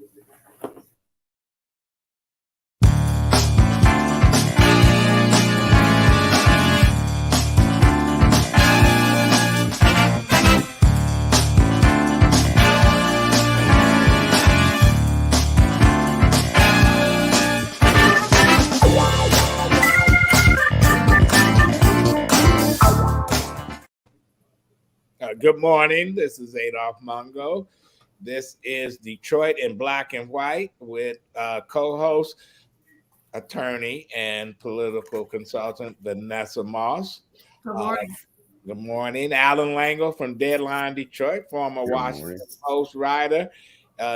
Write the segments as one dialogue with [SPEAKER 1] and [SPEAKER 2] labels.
[SPEAKER 1] Good morning. This is Adolph Mongo. This is Detroit in Black and White with co-host, attorney, and political consultant Vanessa Moss.
[SPEAKER 2] Good morning.
[SPEAKER 1] Good morning. Allan Lengel from Deadline Detroit, former Washington Post writer,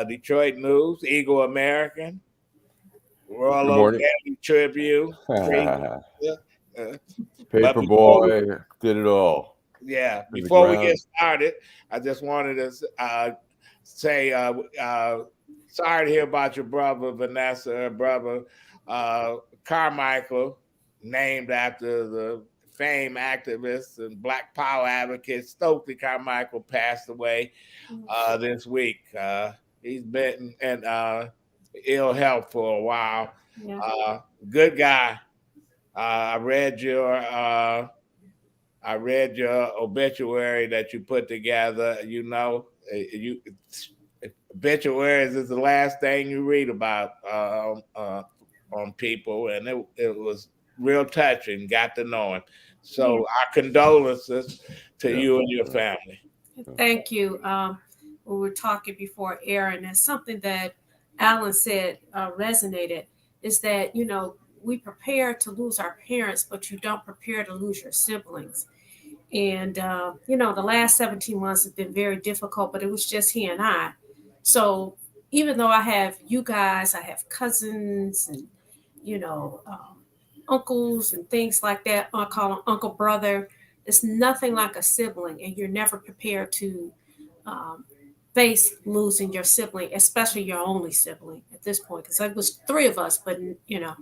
[SPEAKER 1] Detroit News, Eagle American, Royal Oak Daily Tribune.
[SPEAKER 3] Paperboy, did it all.
[SPEAKER 1] Yeah. Before we get started, I just wanted to say sorry to hear about your brother, Vanessa, her brother, Carmichael, named after the famed activist and Black Power advocate Stokely Carmichael, passed away this week. He's been in ill health for a while. Yeah. Good guy. I read your obituary that you put together. You know, obituaries is the last thing you read about on people, and it was real touching. Got to know him. So our condolences to you and your family.
[SPEAKER 2] Thank you. We were talking before Aaron, and something that Allan said resonated is that, you know, we prepare to lose our parents, but you don't prepare to lose your siblings. And, you know, the last 17 months have been very difficult, but it was just he and I. So even though I have you guys, I have cousins and, you know, uncles and things like that. I call them uncle, brother. It's nothing like a sibling, and you're never prepared to face losing your sibling, especially your only sibling at this point. Because it was three of us, but, you know,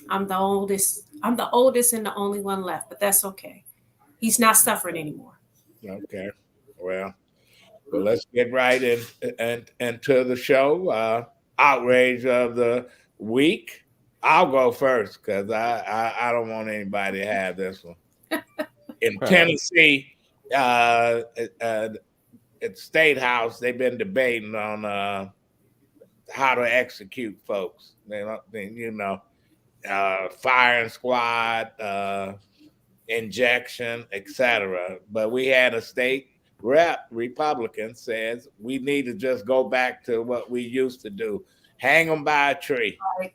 [SPEAKER 2] I'm the oldest and the only one left, but that's okay. He's not suffering anymore.
[SPEAKER 1] Okay. Well, let's get right into the show. Outrage of the week. I'll go first because I don't want anybody to have this one. In Tennessee, at State House, they've been debating on how to execute folks. Firing squad, injection, etc. But we had a state rep, Republican, says we need to just go back to what we used to do: hang them by a tree. Right.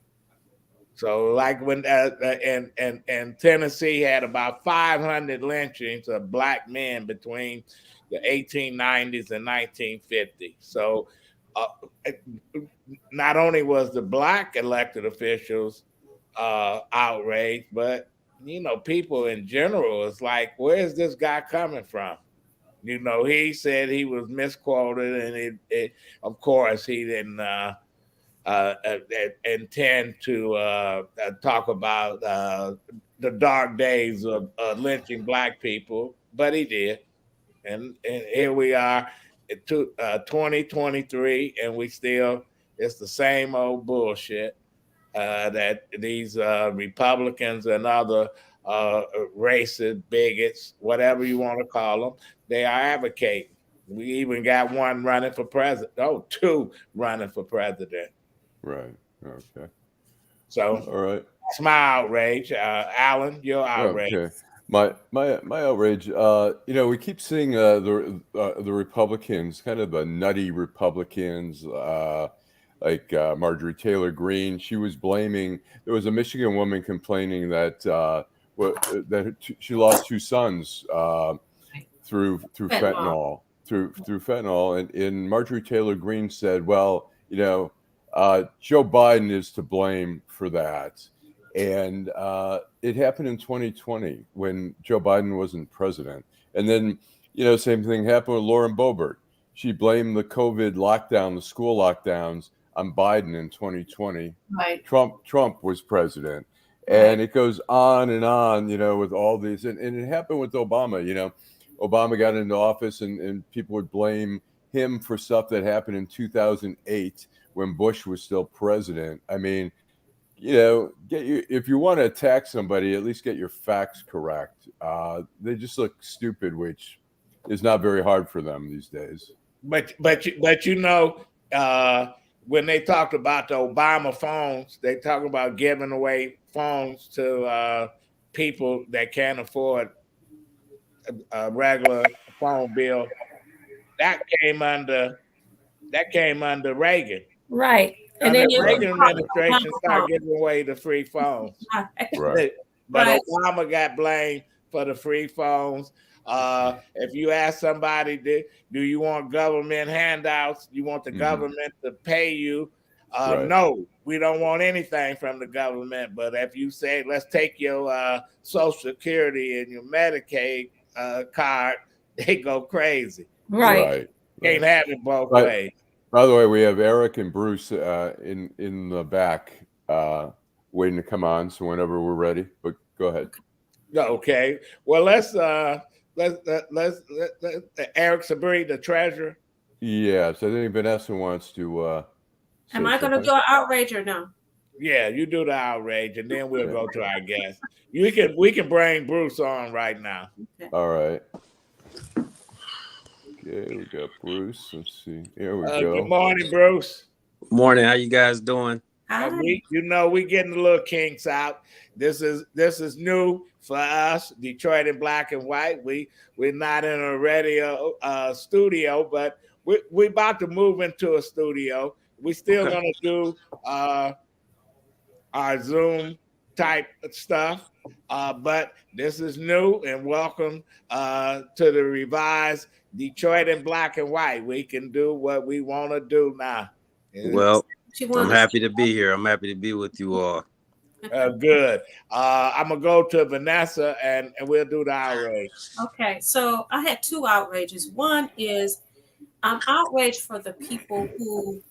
[SPEAKER 1] So, like when and Tennessee had about 500 lynchings of black men between the 1890s and 1950. So, not only was the black elected officials outraged, but you know, people in general is like, where's this guy coming from? You know, he said he was misquoted, and of course, he didn't intend to talk about the dark days of lynching black people, but he did. And here we are at 2023, and it's the same old bullshit. That these Republicans and other racist bigots, whatever you want to call them, they are advocating. We even got one running for president. Oh, two running for president.
[SPEAKER 3] Right. Okay.
[SPEAKER 1] So,
[SPEAKER 3] all right.
[SPEAKER 1] That's my outrage. Allan, your outrage.
[SPEAKER 3] Okay. My outrage. You know, we keep seeing the Republicans, kind of the nutty Republicans. Like Marjorie Taylor Greene, she was blaming. There was a Michigan woman complaining that she lost two sons through fentanyl, through fentanyl, and Marjorie Taylor Greene said, "Well, you know, Joe Biden is to blame for that," and it happened in 2020 when Joe Biden wasn't president, and then you know, same thing happened with Lauren Boebert. She blamed the COVID lockdown, the school lockdowns, on Biden in 2020.
[SPEAKER 2] Right.
[SPEAKER 3] Trump was president. And it goes on, you know, with all these. And it happened with Obama. You know, Obama got into office and people would blame him for stuff that happened in 2008 when Bush was still president. I mean, you know, if you want to attack somebody, at least get your facts correct. They just look stupid, which is not very hard for them these days.
[SPEAKER 1] But you know, when they talked about the Obama phones, they talk about giving away phones to people that can't afford a regular phone bill. That came under Reagan.
[SPEAKER 2] Right. And
[SPEAKER 1] The
[SPEAKER 2] then
[SPEAKER 1] Reagan administration started giving away the free phones.
[SPEAKER 3] Right.
[SPEAKER 1] But Obama got blamed for the free phones. If you ask somebody, do you want government handouts? You want the government to pay you? No, we don't want anything from the government. But if you say, let's take your Social Security and your Medicaid card, they go crazy.
[SPEAKER 2] Right.
[SPEAKER 1] Can't have it both ways.
[SPEAKER 3] By the way, we have Eric and Bruce in the back waiting to come on. So whenever we're ready, but go ahead.
[SPEAKER 1] Okay. Well, let's Eric Sabree, the treasurer.
[SPEAKER 3] Yes, I think Vanessa wants to.
[SPEAKER 2] Am I going to do an outrage or no?
[SPEAKER 1] Yeah, you do the outrage, and then we'll go to our guest. We can bring Bruce on right now.
[SPEAKER 3] Okay. All right. Okay, we got Bruce. Let's see. Here we go.
[SPEAKER 1] Good morning, Bruce.
[SPEAKER 4] Morning. How you guys doing?
[SPEAKER 1] We getting a little kinks out. This is new for us, Detroit in black and white. We're not in a radio studio, but we're about to move into a studio. We're still gonna do our Zoom type stuff, but this is new, and welcome to the revised Detroit in black and white. We can do what we want to do now.
[SPEAKER 4] Well, I'm happy to be here. I'm happy to be with you all.
[SPEAKER 1] Good. I'm gonna go to Vanessa and we'll do the outrage.
[SPEAKER 2] Okay, so I had two outrages. One is I'm outraged for the people who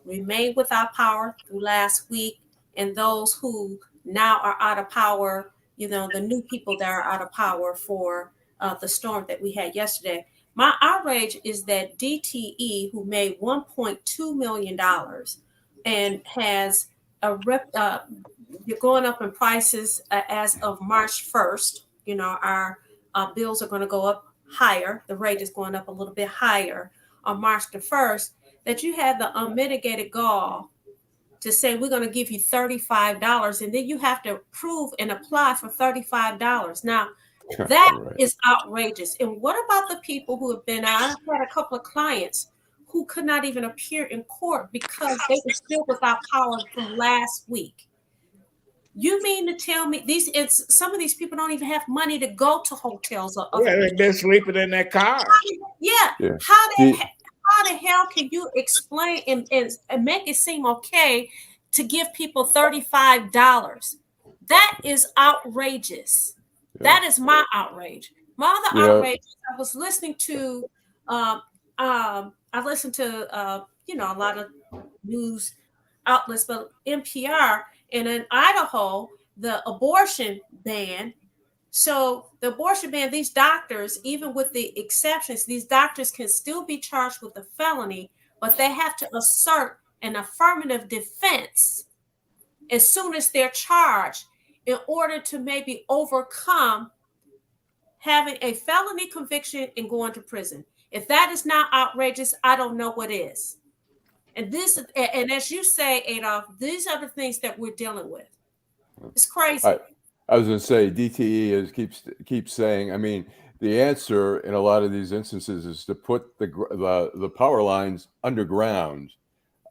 [SPEAKER 2] remained without power through last week, and those who now are out of power. You know, the new people that are out of power for the storm that we had yesterday. My outrage is that DTE, who made $1.2 million and has you're going up in prices as of March 1st. You know, our bills are going to go up higher. The rate is going up a little bit higher on March the 1st, that you had the unmitigated gall to say we're going to give you $35, and then you have to prove and apply for $35. Now, that is outrageous. And what about the people who have been out? I've had a couple of clients who could not even appear in court because they were still without power from last week. You mean to tell me some of these people don't even have money to go to hotels or other
[SPEAKER 1] they've been sleeping in their car.
[SPEAKER 2] Yeah. How the hell can you explain and make it seem okay to give people $35? That is outrageous. Yeah. That is my outrage. My other outrage, I was listening to I listened to a lot of news outlets, but NPR, and in Idaho, the abortion ban. So the abortion ban, these doctors, even with the exceptions, these doctors can still be charged with a felony, but they have to assert an affirmative defense as soon as they're charged in order to maybe overcome having a felony conviction and going to prison. If that is not outrageous, I don't know what is. And as you say, Adolph, these are the things that we're dealing with. It's crazy.
[SPEAKER 3] I was going to say, DTE keeps saying, I mean, the answer in a lot of these instances is to put the power lines underground,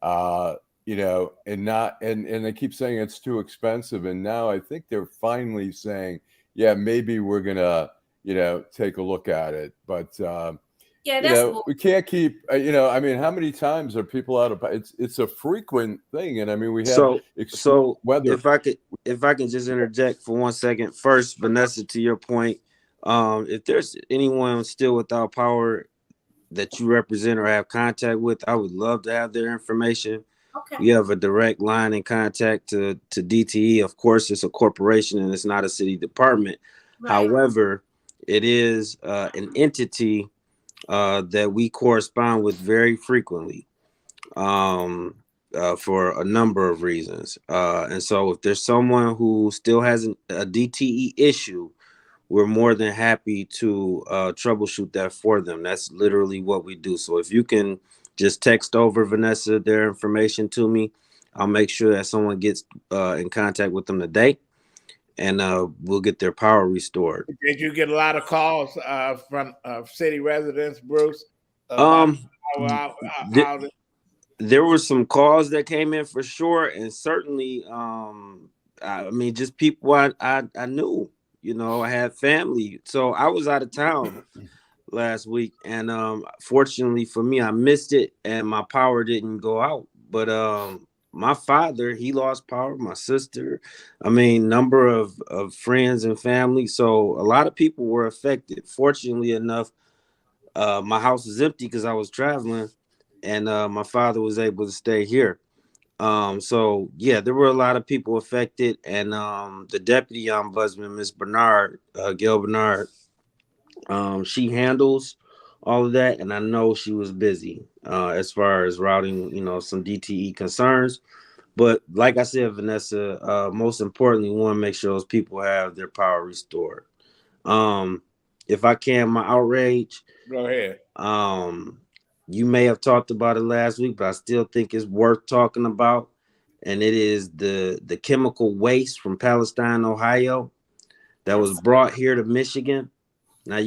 [SPEAKER 3] and they keep saying it's too expensive. And now I think they're finally saying, yeah, maybe we're going to, take a look at it. But, we can't keep, I mean, how many times are people out of, it's a frequent thing. And I mean, we have,
[SPEAKER 4] weather. If I can just interject for 1 second. First, Vanessa, to your point, if there's anyone still without power that you represent or have contact with, I would love to have their information.
[SPEAKER 2] Okay.
[SPEAKER 4] We have a direct line in contact to DTE. Of course, it's a corporation and it's not a city department. Right. However, it is an entity that we correspond with very frequently, for a number of reasons. And so if there's someone who still has a DTE issue, we're more than happy to troubleshoot that for them. That's literally what we do. So if you can just text over, Vanessa, their information to me, I'll make sure that someone gets in contact with them today, and we'll get their power restored.
[SPEAKER 1] Did you get a lot of calls from city residents, Bruce? About
[SPEAKER 4] there were some calls that came in for sure, and certainly, I mean, just people I knew. You know, I had family, so I was out of town last week, and fortunately for me, I missed it, and my power didn't go out. But my father, he lost power. My sister, I mean, number of friends and family. So a lot of people were affected. Fortunately enough, my house was empty because I was traveling, and my father was able to stay here. So yeah, there were a lot of people affected, and the deputy ombudsman, Miss Bernard, Gail Bernard, she handles all of that, and I know she was busy as far as routing, you know, some DTE concerns. But like I said, Vanessa, most importantly, we want to make sure those people have their power restored. If I can, my outrage.
[SPEAKER 1] Go ahead.
[SPEAKER 4] You may have talked about it last week, but I still think it's worth talking about. And it is the chemical waste from Palestine, Ohio, that was brought here to Michigan. Now,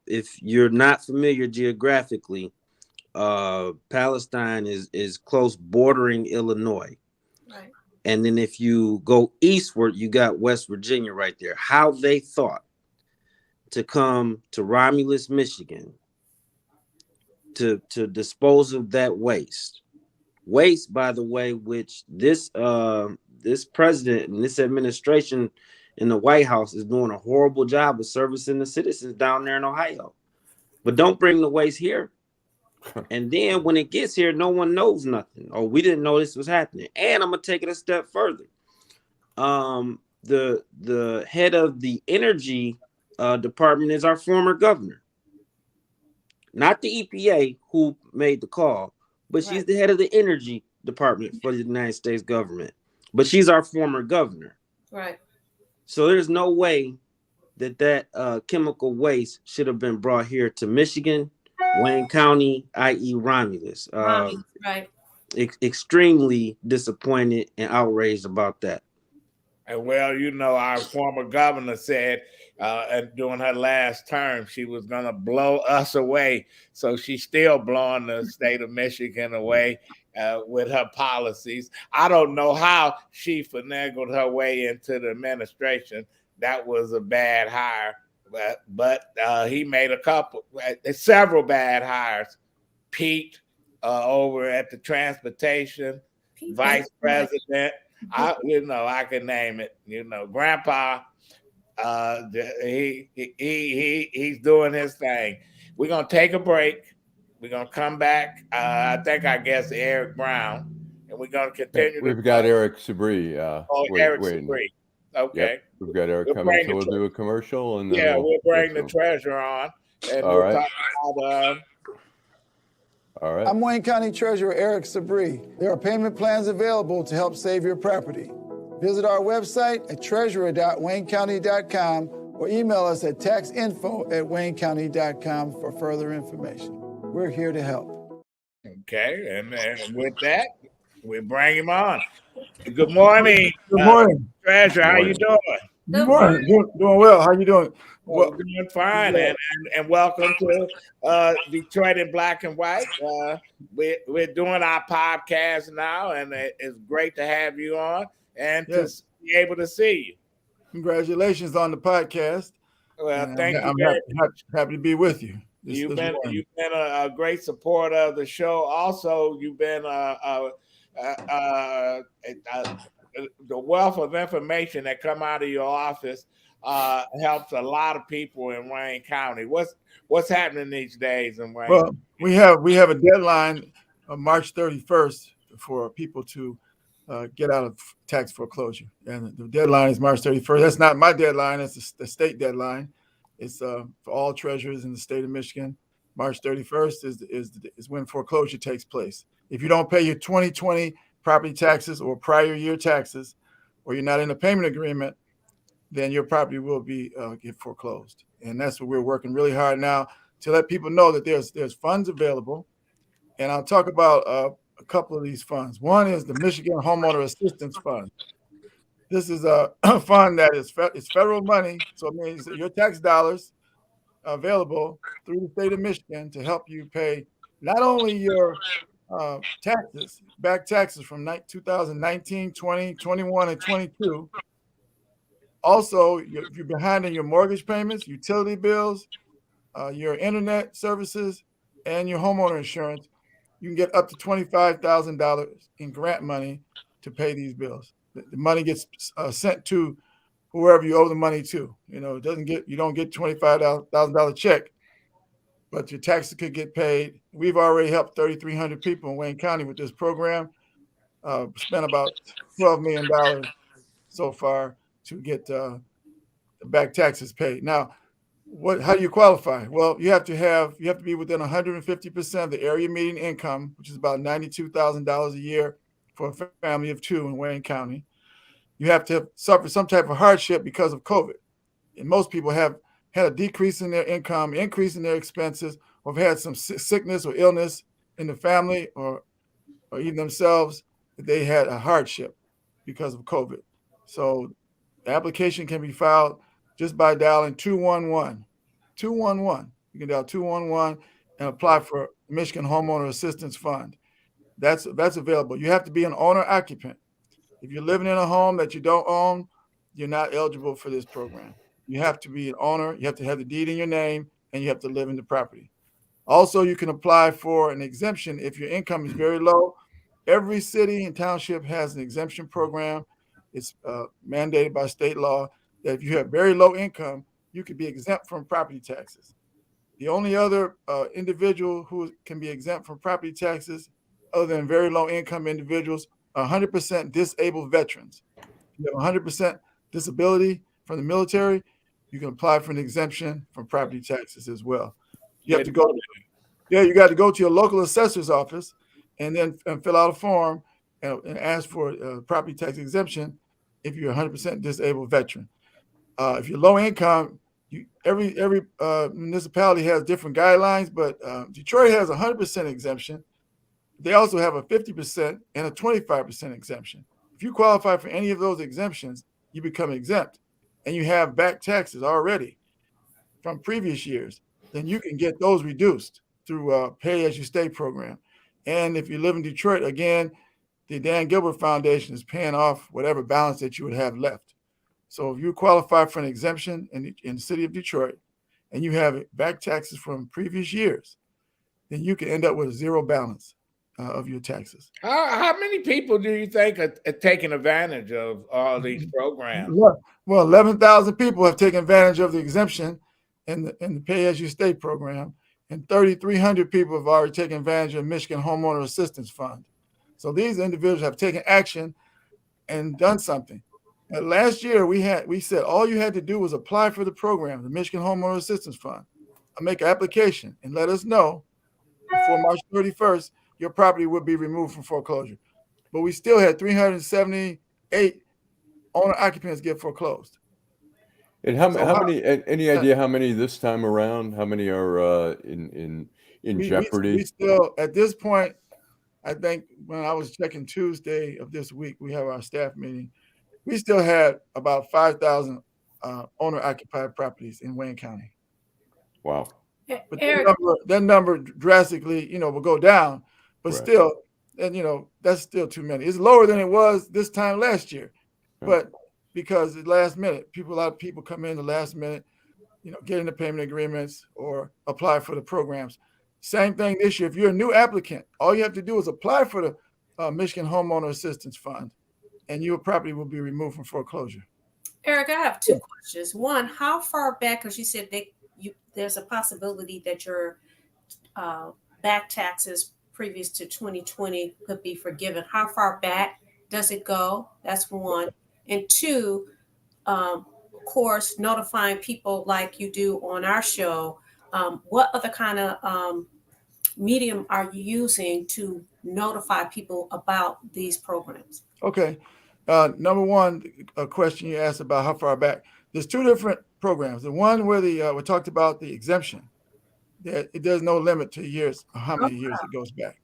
[SPEAKER 4] if you're not familiar geographically, Palestine is close bordering Illinois.
[SPEAKER 2] Right.
[SPEAKER 4] And then if you go eastward, you got West Virginia right there. How they thought to come to Romulus, Michigan, to dispose of that waste, by the way, which this president and this administration in the White House is doing a horrible job of servicing the citizens down there in Ohio. But don't bring the waste here. And then when it gets here, no one knows nothing. Oh, we didn't know this was happening. And I'm gonna take it a step further. The head of the energy department is our former governor. Not the EPA who made the call, but she's the head of the energy department for the United States government. But she's our former governor.
[SPEAKER 2] Right.
[SPEAKER 4] So there's no way that chemical waste should have been brought here to Michigan, Wayne County, i.e. Romulus.
[SPEAKER 2] Right.
[SPEAKER 4] Extremely disappointed and outraged about that.
[SPEAKER 1] And well, you know, our former governor said during her last term, she was going to blow us away. So she's still blowing the state of Michigan away with her policies. I don't know how she finagled her way into the administration. That was a bad hire. But he made several bad hires. Pete over at the transportation, vice president. I can name it. You know, Grandpa. He's doing his thing. We're gonna take a break. We're gonna come back. I guess Eric Brown, and we're gonna continue.
[SPEAKER 3] We've got Eric Sabree.
[SPEAKER 1] Eric Sabree. Okay.
[SPEAKER 3] Yep. We've got Eric coming, so we'll do a commercial, and then
[SPEAKER 1] we'll bring the treasurer on, and we'll talk about.
[SPEAKER 3] All right.
[SPEAKER 5] I'm Wayne County Treasurer Eric Sabree. There are payment plans available to help save your property. Visit our website at treasurer.waynecounty.com or email us at taxinfo@waynecounty.com for further information. We're here to help.
[SPEAKER 1] Okay, and with that, we bring him on. Good morning.
[SPEAKER 6] Good morning.
[SPEAKER 1] Treasurer, how you doing?
[SPEAKER 6] Good morning. Doing well. How you doing?
[SPEAKER 1] Well, doing fine, and welcome to Detroit in Black and White. We're doing our podcast now, and it's great to have you on and to be able to see you.
[SPEAKER 6] Congratulations on the podcast.
[SPEAKER 1] Well, thank you.
[SPEAKER 6] I'm happy to be with you.
[SPEAKER 1] You've been a great supporter of the show. Also, you've been the wealth of information that come out of your office helps a lot of people in Wayne County. What's happening these days in Wayne?
[SPEAKER 6] Well, we have a deadline of March 31st for people to get out of tax foreclosure, and the deadline is March 31st. That's not my deadline; it's the state deadline. It's for all treasurers in the state of Michigan, March 31st is when foreclosure takes place. If you don't pay your 2020 property taxes or prior year taxes, or you're not in a payment agreement, then your property will be get foreclosed. And that's what we're working really hard now to let people know that there's funds available. And I'll talk about a couple of these funds. One is the Michigan Homeowner Assistance Fund. This is a fund that is it's federal money, so it means that your tax dollars are available through the state of Michigan to help you pay not only your taxes, back taxes from 2019, 20, 21, and 22. Also, if you're behind in your mortgage payments, utility bills, your internet services, and your homeowner insurance, you can get up to $25,000 in grant money to pay these bills. The money gets sent to whoever you owe the money to. You know, you don't get $25,000 check, but your taxes could get paid. We've already helped 3,300 people in Wayne County with this program. Spent about $12 million so far to get the back taxes paid. Now, how do you qualify? Well, you have to be within 150% of the area median income, which is about $92,000 a year for a family of two in Wayne County. You have to suffer some type of hardship because of COVID. And most people have had a decrease in their income, increase in their expenses, or have had some sickness or illness in the family or even themselves, that they had a hardship because of COVID. So the application can be filed just by dialing 211. 211. You can dial 211 and apply for Michigan Homeowner Assistance Fund. That's available. You have to be an owner occupant. If you're living in a home that you don't own, you're not eligible for this program. You have to be an owner. You have to have the deed in your name, and you have to live in the property. Also, you can apply for an exemption if your income is very low. Every city and township has an exemption program. It's mandated by state law that if you have very low income, you could be exempt from property taxes. The only other individual who can be exempt from property taxes, other than very low income individuals, are 100% disabled veterans. If you have 100% disability from the military, you can apply for an exemption from property taxes as well. You have to go. You got to go to your local assessor's office and then fill out a form and ask for a property tax exemption if you're 100% disabled veteran. If you're low income, every municipality has different guidelines, but Detroit has 100% exemption. They also have a 50% and a 25% exemption. If you qualify for any of those exemptions, you become exempt and you have back taxes already from previous years, then you can get those reduced through pay as you stay program. And if you live in Detroit, again, the Dan Gilbert Foundation is paying off whatever balance that you would have left. So if you qualify for an exemption in the city of Detroit and you have back taxes from previous years, then you can end up with a zero balance of your taxes.
[SPEAKER 1] How many people do you think are taking advantage of all these programs?
[SPEAKER 6] Well, 11,000 people have taken advantage of the exemption in the pay as you stay program, and 3,300 people have already taken advantage of Michigan Homeowner Assistance Fund. So these individuals have taken action and done something. Last year, we said all you had to do was apply for the program, the Michigan Homeowner Assistance Fund, make an application and let us know before March 31st, your property would be removed from foreclosure. But we still had 378 owner occupants get foreclosed.
[SPEAKER 3] And how many? Any idea how many this time around? How many are in jeopardy?
[SPEAKER 6] We still, at this point, I think when I was checking Tuesday of this week, we have our staff meeting. We still had about 5,000 owner-occupied properties in Wayne County.
[SPEAKER 3] Wow.
[SPEAKER 6] But that number drastically, will go down. But
[SPEAKER 3] right.
[SPEAKER 6] Still, and that's still too many. It's lower than it was this time last year. Right. But because the last minute, a lot of people come in the last minute, get into payment agreements or apply for the programs. Same thing this year. If you're a new applicant, all you have to do is apply for the Michigan Homeowner Assistance Fund, and your property will be removed from foreclosure.
[SPEAKER 2] Eric, I have two questions. One, how far back, because you said there's a possibility that your back taxes previous to 2020 could be forgiven. How far back does it go? That's one. And two, of course, notifying people like you do on our show What other kind of medium are you using to notify people about these programs?
[SPEAKER 6] Okay. Number one, a question you asked about how far back. There's two different programs. The one where we talked about the exemption, that there's no limit to years, how many years it goes back.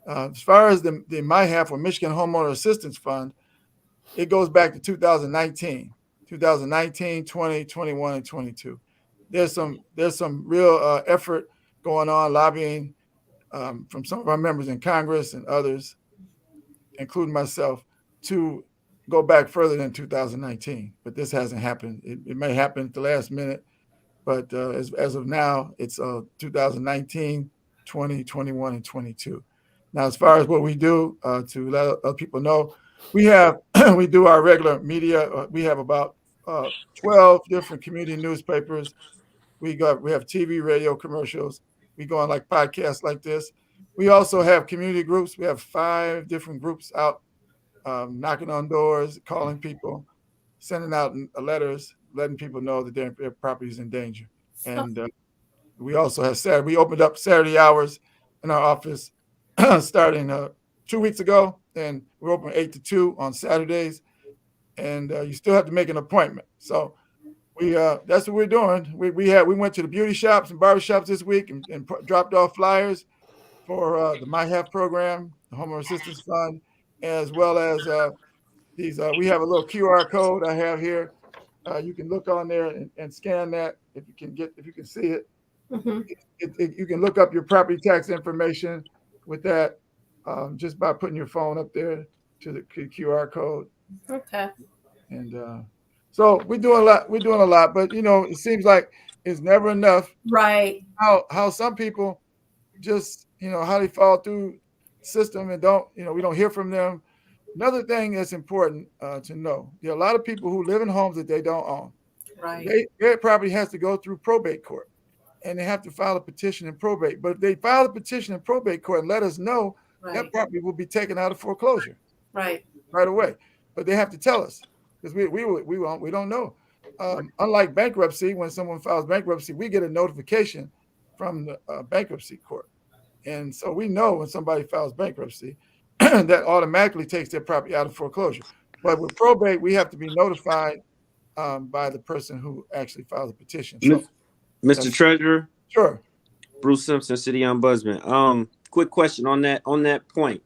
[SPEAKER 6] As far as the MIHAF or Michigan Homeowner Assistance Fund, it goes back to 2019, 2020, 21, and 22. There's some real effort going on, lobbying from some of our members in Congress and others, including myself, to go back further than 2019. But this hasn't happened. It may happen at the last minute, but as of now, it's 2019, 20, 21, and 22. Now, as far as what we do to let other people know, we do our regular media. We have about 12 different community newspapers. We have TV, radio, commercials. We go on like podcasts like this. We also have community groups. We have 5 different groups out knocking on doors, calling people, sending out letters, letting people know that their property is in danger. And we also have we opened up Saturday hours in our office starting 2 weeks ago, and we're open 8 to 2 on Saturdays. And you still have to make an appointment. So that's what we're doing. We went to the beauty shops and barbershops this week and dropped off flyers for the MIHAF program, the Homeowner Assistance Fund, as well as these. We have a little QR code I have here. You can look on there and scan that if you can see it.
[SPEAKER 2] Mm-hmm.
[SPEAKER 6] You can look up your property tax information with that just by putting your phone up there to the QR code.
[SPEAKER 2] Okay.
[SPEAKER 6] And so we're doing a lot. We're doing a lot, but it seems like it's never enough.
[SPEAKER 2] Right.
[SPEAKER 6] How some people just how they fall through the system and we don't hear from them. Another thing that's important to know: there are a lot of people who live in homes that they don't own.
[SPEAKER 2] Right.
[SPEAKER 6] Their property has to go through probate court, and they have to file a petition in probate. But if they file a petition in probate court and let us know, that property will be taken out of foreclosure.
[SPEAKER 2] Right
[SPEAKER 6] away. But they have to tell us because we don't know. Unlike bankruptcy, when someone files bankruptcy, we get a notification from the bankruptcy court, and so we know when somebody files bankruptcy, that automatically takes their property out of foreclosure. But with probate, we have to be notified by the person who actually files a petition. So,
[SPEAKER 4] Mr. Treasurer,
[SPEAKER 6] sure.
[SPEAKER 4] Bruce Simpson, City Ombudsman. Quick question on that point.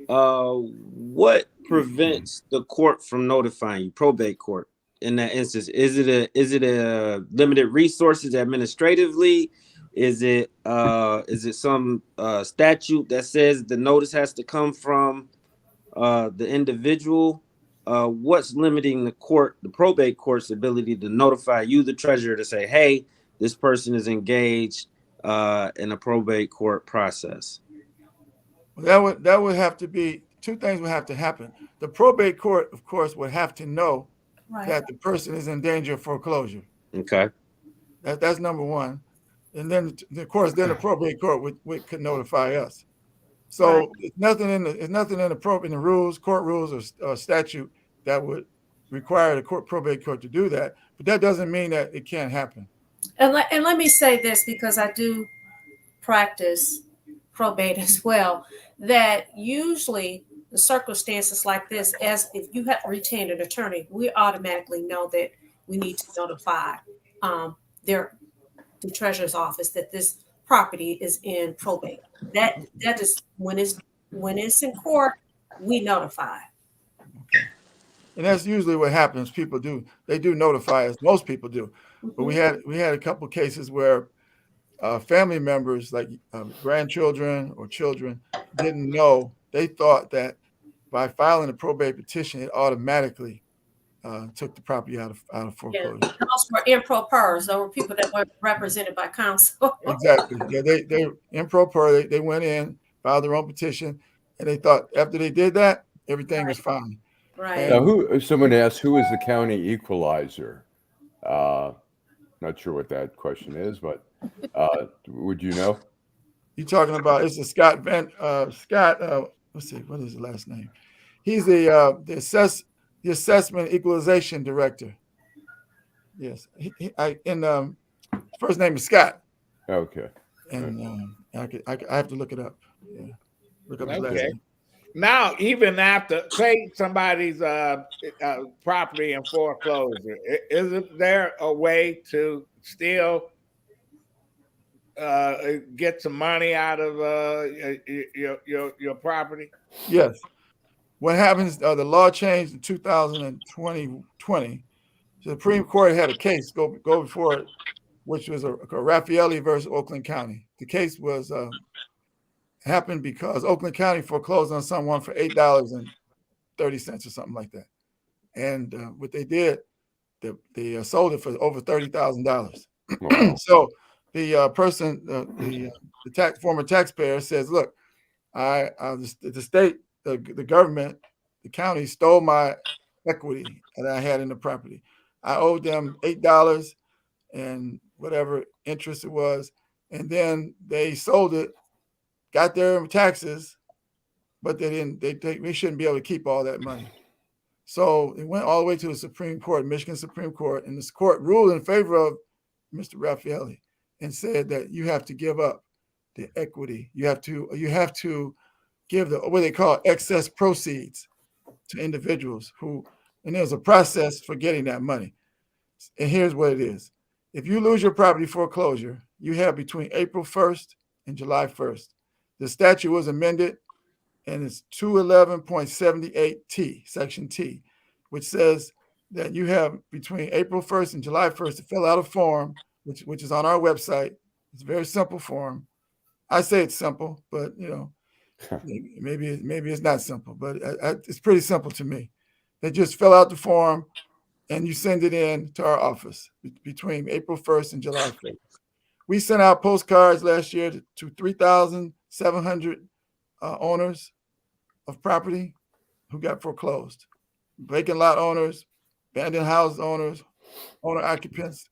[SPEAKER 4] What prevents the court from notifying you, probate court, in that instance? Is it a limited resources administratively? Is it some statute that says the notice has to come from the individual? What's limiting the probate court's ability to notify you, the treasurer, to say, hey, this person is engaged in a probate court process?
[SPEAKER 6] Well, that would have to be two things would have to happen. The probate court, of course, would have to know that the person is in danger of foreclosure.
[SPEAKER 4] Okay.
[SPEAKER 6] That's number one. And then, of course, the probate court could notify us. So it's nothing in the rules, court rules, or statute that would require the probate court to do that. But that doesn't mean that it can't happen.
[SPEAKER 2] And let me say this, because I do practice probate as well, that usually the circumstances like this, as if you have retained an attorney, we automatically know that we need to notify the treasurer's office that this property is in probate. That is when it's in court, we notify.
[SPEAKER 6] Okay. And that's usually what happens. People do notify us. Most people do. But we had a couple of cases where family members, like grandchildren or children, didn't know. They thought that by filing a probate petition, it automatically took the property out of foreclosure.
[SPEAKER 2] Yeah, those were impropers. Those were people that were represented by counsel.
[SPEAKER 6] Exactly. Yeah, they improper. They went in, filed their own petition, and they thought after they did that, everything was fine.
[SPEAKER 2] Right.
[SPEAKER 3] Now, someone asked, who is the county equalizer? Not sure what that question is, but would you know?
[SPEAKER 6] You're talking about, it's a Scott. Let's see, what is his last name? He's the assessment equalization director. Yes, first name is Scott.
[SPEAKER 3] Okay.
[SPEAKER 6] And I have to look it up. Yeah, look up his last
[SPEAKER 1] Okay.
[SPEAKER 6] name.
[SPEAKER 1] Now, even after, say somebody's property in foreclosure, isn't there a way to still get some money out of your property?
[SPEAKER 6] Yes. What happens? The law changed in 2020. The Supreme Court had a case go before it, which was a Raffaelli versus Oakland County. The case was happened because Oakland County foreclosed on someone for $8.30 or something like that. And what they did, they sold it for over $30,000.
[SPEAKER 3] Wow.
[SPEAKER 6] So the person, the former taxpayer says, "Look, the state, the government, the county stole my equity that I had in the property. I owed them $8 and whatever interest it was, and then they sold it, got their taxes, but they didn't. We shouldn't be able to keep all that money." So it went all the way to the Supreme Court, Michigan Supreme Court, and this court ruled in favor of Mr. Raffaelli and said that you have to give up the equity. You have to give what they call excess proceeds to individuals and there's a process for getting that money. And here's what it is. If you lose your property foreclosure, you have between April 1st and July 1st. The statute was amended, and it's 211.78T, Section T, which says that you have between April 1st and July 1st to fill out a form, which is on our website. It's a very simple form. I say it's simple, but maybe it's not simple, but it's pretty simple to me. They just fill out the form and you send it in to our office between April 1st and July 1st. We sent out postcards last year to 3,700 owners of property who got foreclosed, vacant lot owners, abandoned house owners, owner occupants,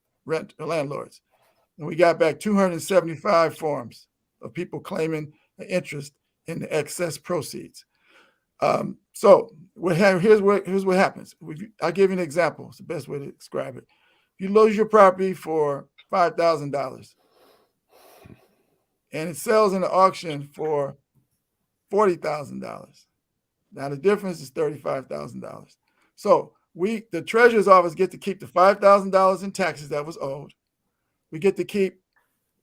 [SPEAKER 6] landlords. And we got back 275 forms of people claiming an interest in the excess proceeds. So here's what happens. I'll give you an example. It's the best way to describe it. If you lose your property for $5,000 and it sells in the auction for $40,000, now the difference is $35,000. So the Treasurer's Office get to keep the $5,000 in taxes that was owed. We get to keep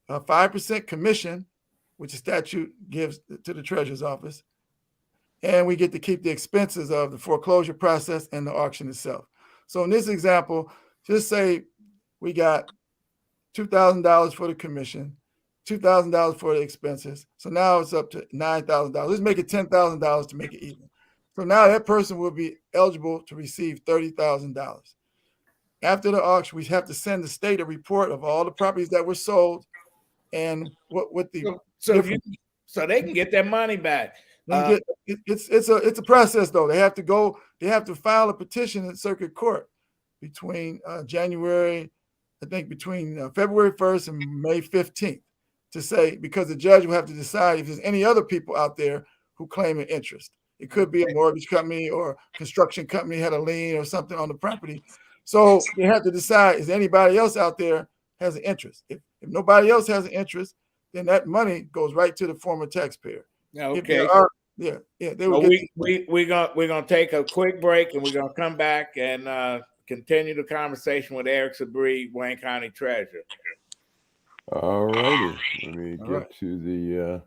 [SPEAKER 6] a 5% commission, which the statute gives to the Treasurer's Office. And we get to keep the expenses of the foreclosure process and the auction itself. So in this example, just say we got $2,000 for the commission, $2,000 for the expenses. So now it's up to $9,000. Let's make it $10,000 to make it even. So now that person will be eligible to receive $30,000. After the auction, we have to send the state a report of all the properties that were sold and what the
[SPEAKER 1] so they can get their money back.
[SPEAKER 6] It's a process though. They have to file a petition in circuit court between February 1st and May 15th to say, because the judge will have to decide if there's any other people out there who claim an interest. It could be a mortgage company or construction company had a lien or something on the property. So they have to decide, is anybody else out there has an interest? If nobody else has an interest, then that money goes right to the former taxpayer.
[SPEAKER 1] Okay. We're gonna take a quick break and we're gonna come back and continue the conversation with Eric Sabree, Wayne County Treasurer.
[SPEAKER 3] All righty. Let me get to the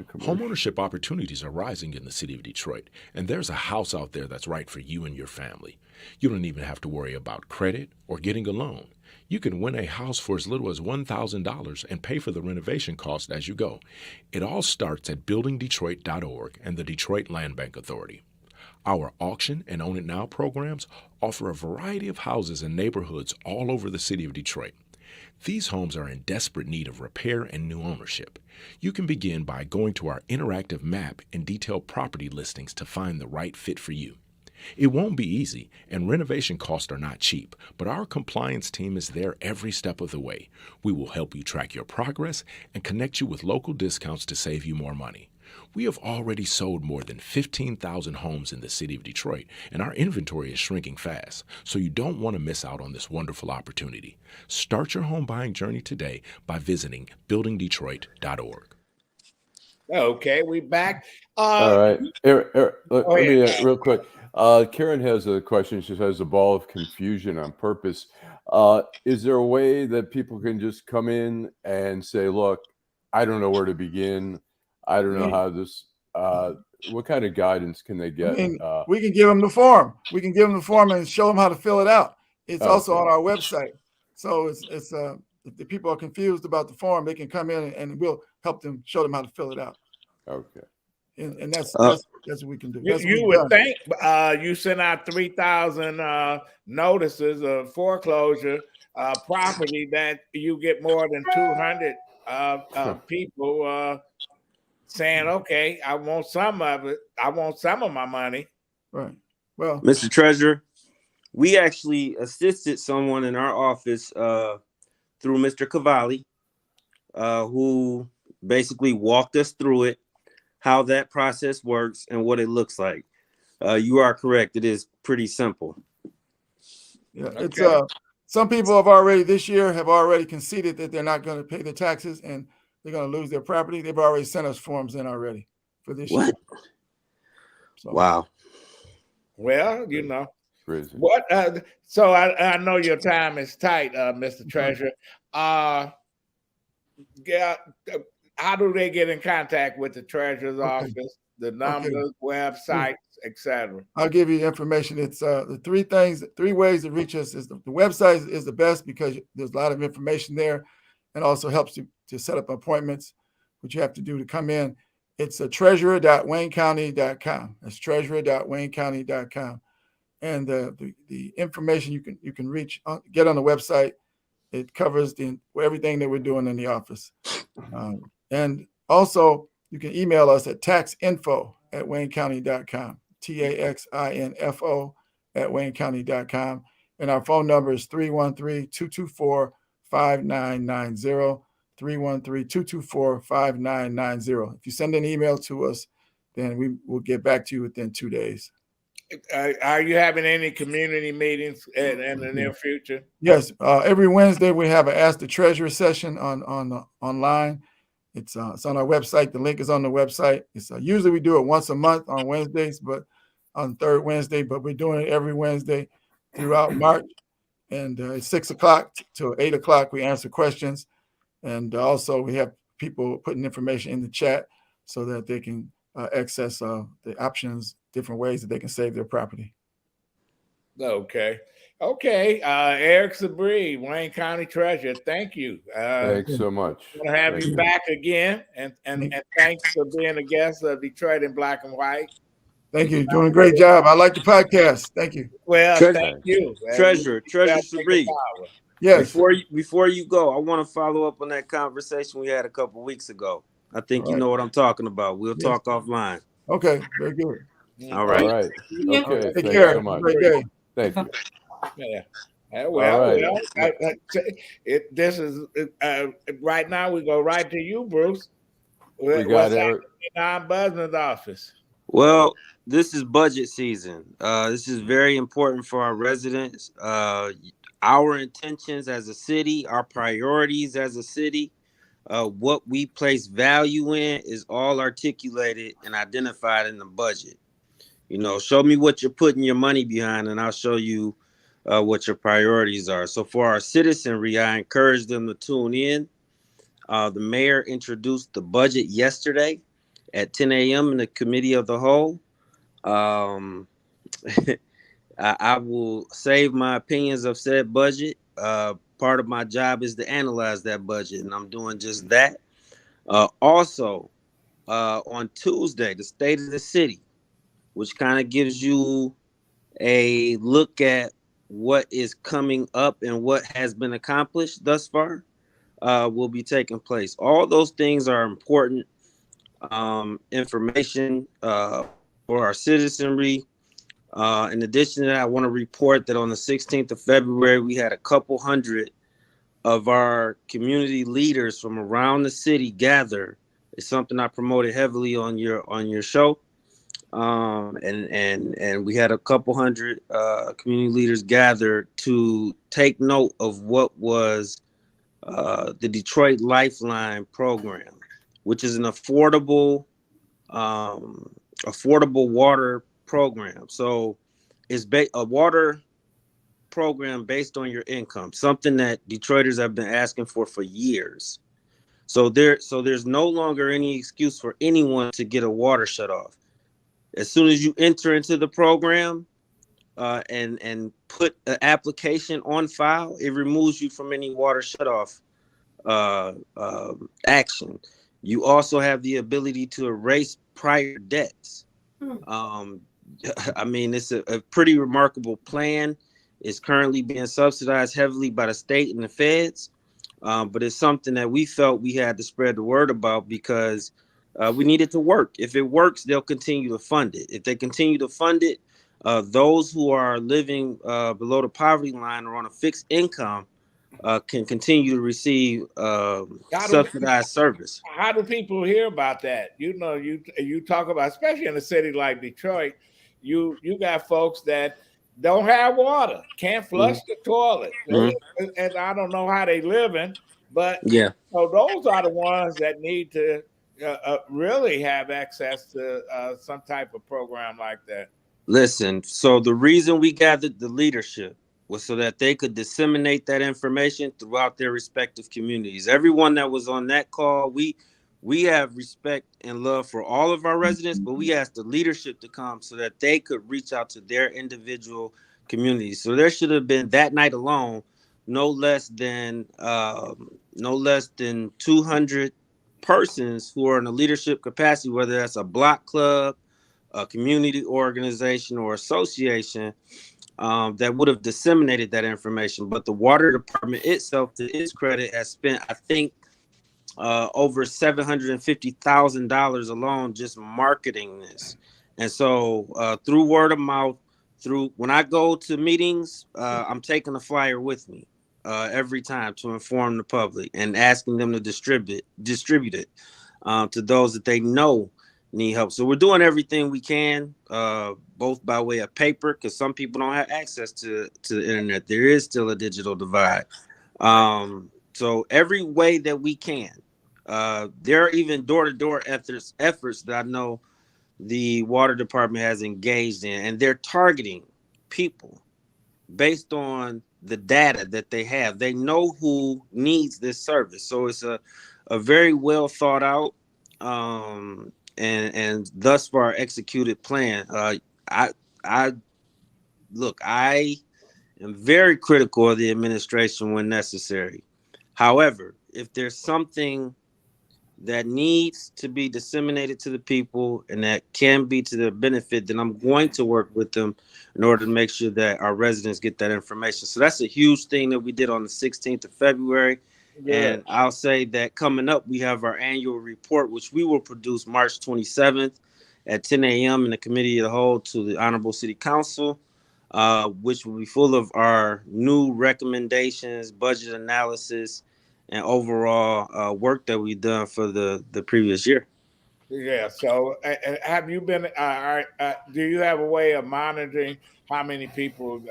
[SPEAKER 3] commercial.
[SPEAKER 7] Homeownership opportunities are rising in the city of Detroit, and there's a house out there that's right for you and your family. You don't even have to worry about credit or getting a loan. You can win a house for as little as $1,000 and pay for the renovation cost as you go. It all starts at buildingdetroit.org and the Detroit Land Bank Authority. Our auction and Own It Now programs offer a variety of houses and neighborhoods all over the city of Detroit. These homes are in desperate need of repair and new ownership. You can begin by going to our interactive map and detailed property listings to find the right fit for you. It won't be easy, and renovation costs are not cheap, but our compliance team is there every step of the way. We will help you track your progress and connect you with local discounts to save you more money. We have already sold more than 15,000 homes in the city of Detroit, and our inventory is shrinking fast, so you don't want to miss out on this wonderful opportunity. Start your home buying journey today by visiting buildingdetroit.org.
[SPEAKER 1] Okay, we back.
[SPEAKER 3] All right. Eric, let
[SPEAKER 1] Go
[SPEAKER 3] me
[SPEAKER 1] ahead.
[SPEAKER 3] real quick. Karen has a question. She says a ball of confusion on purpose. Is there a way that people can just come in and say, look, I don't know where to begin. I don't know how this, what kind of guidance can they get?
[SPEAKER 6] We can give them the form. We can give them the form and show them how to fill it out. It's also on our website. So it's if the people are confused about the form, they can come in and we'll help them, show them how to fill it out.
[SPEAKER 3] Okay.
[SPEAKER 6] And that's what we can do.
[SPEAKER 1] You would think you sent out 3,000 notices of foreclosure property that you get more than 200 people saying, okay, I want some of it. I want some of my money.
[SPEAKER 6] Right. Well,
[SPEAKER 4] Mr. Treasurer, we actually assisted someone in our office through Mr. Cavalli, who basically walked us through it, how that process works and what it looks like. You are correct. It is pretty simple.
[SPEAKER 6] Yeah, it's some people have already this year have already conceded that they're not going to pay the taxes and they're going to lose their property. They've already sent us forms in already for this year. So,
[SPEAKER 4] wow.
[SPEAKER 1] Well, you know.
[SPEAKER 3] Crazy.
[SPEAKER 1] What? So I know your time is tight, Mr. Treasurer. Yeah. How do they get in contact with the treasurer's office? The numbers, websites, etc.
[SPEAKER 6] I'll give you information. It's the three ways to reach us is the website is the best because there's a lot of information there, and also helps you to set up appointments, which you have to do to come in. It's treasurer.waynecounty.com. That's treasurer.waynecounty.com, and the information you can reach get on the website. It covers everything that we're doing in the office. And also, you can email us at taxinfo@waynecounty.com, taxinfo@waynecounty.com. And our phone number is 313-224-5990, 313-224-5990. If you send an email to us, then we will get back to you within 2 days.
[SPEAKER 1] Are you having any community meetings in the near future?
[SPEAKER 6] Yes, every Wednesday we have an Ask the Treasurer session online. It's on our website. The link is on the website. It's usually we do it once a month on Wednesdays, but on third Wednesday. But we're doing it every Wednesday throughout March. And it's 6 o'clock to 8 o'clock. We answer questions, and also we have people putting information in the chat so that they can access the options, different ways that they can save their property.
[SPEAKER 1] Okay. Eric Sabree, Wayne County Treasurer. Thank you.
[SPEAKER 3] Thanks so much.
[SPEAKER 1] We'll have you back again, and thanks for being a guest of Detroit in Black and White.
[SPEAKER 6] Thank you. Doing a great job. I like the podcast. Thank you.
[SPEAKER 1] Well, thank you.
[SPEAKER 4] Treasurer Sabree.
[SPEAKER 6] Yes.
[SPEAKER 4] Before you go, I want to follow up on that conversation we had a couple weeks ago. I think you know what I'm talking about. We'll talk offline.
[SPEAKER 6] Okay. Very good.
[SPEAKER 4] All right.
[SPEAKER 3] Okay.
[SPEAKER 6] Take
[SPEAKER 3] Thanks
[SPEAKER 6] care.
[SPEAKER 3] so much.
[SPEAKER 6] Great day.
[SPEAKER 3] Thank you.
[SPEAKER 1] Yeah. This is right now. We go right to you, Bruce.
[SPEAKER 3] We got
[SPEAKER 1] Eric in our Ombudsman's office.
[SPEAKER 4] Well, this is budget season. This is very important for our residents. Our intentions as a city, our priorities as a city, what we place value in is all articulated and identified in the budget. You know, show me what you're putting your money behind, and I'll show you what your priorities are. So for our citizenry, I encourage them to tune in. The mayor introduced the budget yesterday at 10 a.m. in the Committee of the Whole. I will save my opinions of said budget. Part of my job is to analyze that budget, and I'm doing just that. Also, on Tuesday, the State of the City, which kind of gives you a look at what is coming up and what has been accomplished thus far, will be taking place. All those things are important information for our citizenry. In addition to that, I want to report that on the 16th of February, we had a couple hundred of our community leaders from around the city gather It's something I promoted heavily on your show. And we had a couple hundred community leaders gathered to take note of what was the Detroit Lifeline program, which is an affordable water program. So it's a water program based on your income, something that Detroiters have been asking for years. So there's no longer any excuse for anyone to get a water shut off. As soon as you enter into the program and put an application on file, it removes you from any water shutoff action. You also have the ability to erase prior debts. I mean, it's a pretty remarkable plan. It's currently being subsidized heavily by the state and the feds, but it's something that we felt we had to spread the word about because we need it to work. If it works, they'll continue to fund it. If they continue to fund it, those who are living below the poverty line or on a fixed income can continue to receive subsidized service.
[SPEAKER 1] How do people hear about that? You know, you talk about, especially in a city like Detroit, you got folks that don't have water, can't flush the toilet, and I don't know how they living, but
[SPEAKER 4] yeah.
[SPEAKER 1] So those are the ones that need to really have access to some type of program like that.
[SPEAKER 4] Listen, so the reason we gathered the leadership was so that they could disseminate that information throughout their respective communities. Everyone that was on that call, we have respect and love for all of our residents, but we asked the leadership to come so that they could reach out to their individual communities. So there should have been that night alone no less than 200 persons who are in a leadership capacity, whether that's a block club, a community organization, or association, that would have disseminated that information. But the water department itself, to its credit, has spent, I think, over $750,000 alone just marketing this. And so through word of mouth, when I go to meetings, I'm taking a flyer with me every time to inform the public and asking them to distribute it to those that they know need help. So we're doing everything we can, both by way of paper, because some people don't have access to the internet. There is still a digital divide. So every way that we can. There are even door-to-door efforts that I know the water department has engaged in, and they're targeting people based on the data that they have. They know who needs this service. So it's a very well thought out and thus far executed plan. I am very critical of the administration when necessary. However, if there's something that needs to be disseminated to the people and that can be to their benefit, then I'm going to work with them in order to make sure that our residents get that information. So that's a huge thing that we did on the 16th of February. Yeah. And I'll say that coming up, we have our annual report, which we will produce March 27th at 10 a.m. in the Committee of the Whole to the Honorable City Council, which will be full of our new recommendations, budget analysis, and overall work that we've done for the previous year.
[SPEAKER 1] Yeah. So have you been, do you have a way of monitoring how many people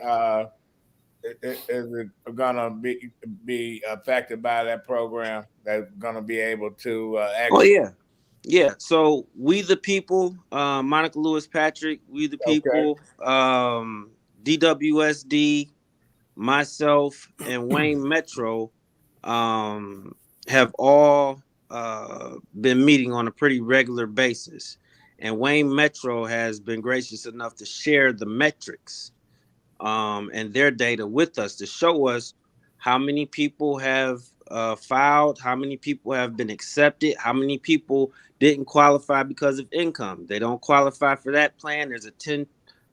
[SPEAKER 1] is going to be affected by that program, that's going to be able to
[SPEAKER 4] Yeah. So We the People, Monica Lewis Patrick, We the People, DWSD, myself, and Wayne Metro have all been meeting on a pretty regular basis. And Wayne Metro has been gracious enough to share the metrics and their data with us to show us how many people have filed, how many people have been accepted, how many people didn't qualify because of income. They don't qualify for that plan. There's a 10%,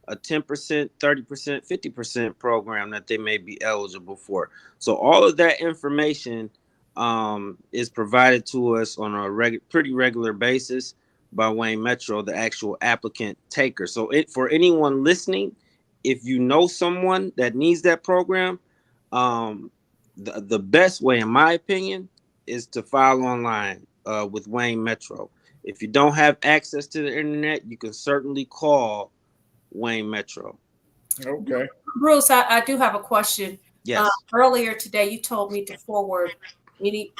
[SPEAKER 4] 30%, 50% program that they may be eligible for. So all of that information is provided to us on a pretty regular basis by Wayne Metro, the actual applicant taker. So for anyone listening, if you know someone that needs that program, the best way, in my opinion, is to file online. with Wayne Metro. If you don't have access to the internet, you can certainly call Wayne Metro.
[SPEAKER 1] Okay.
[SPEAKER 2] Bruce, I do have a question.
[SPEAKER 4] Yes.
[SPEAKER 2] Earlier today, you told me to forward any,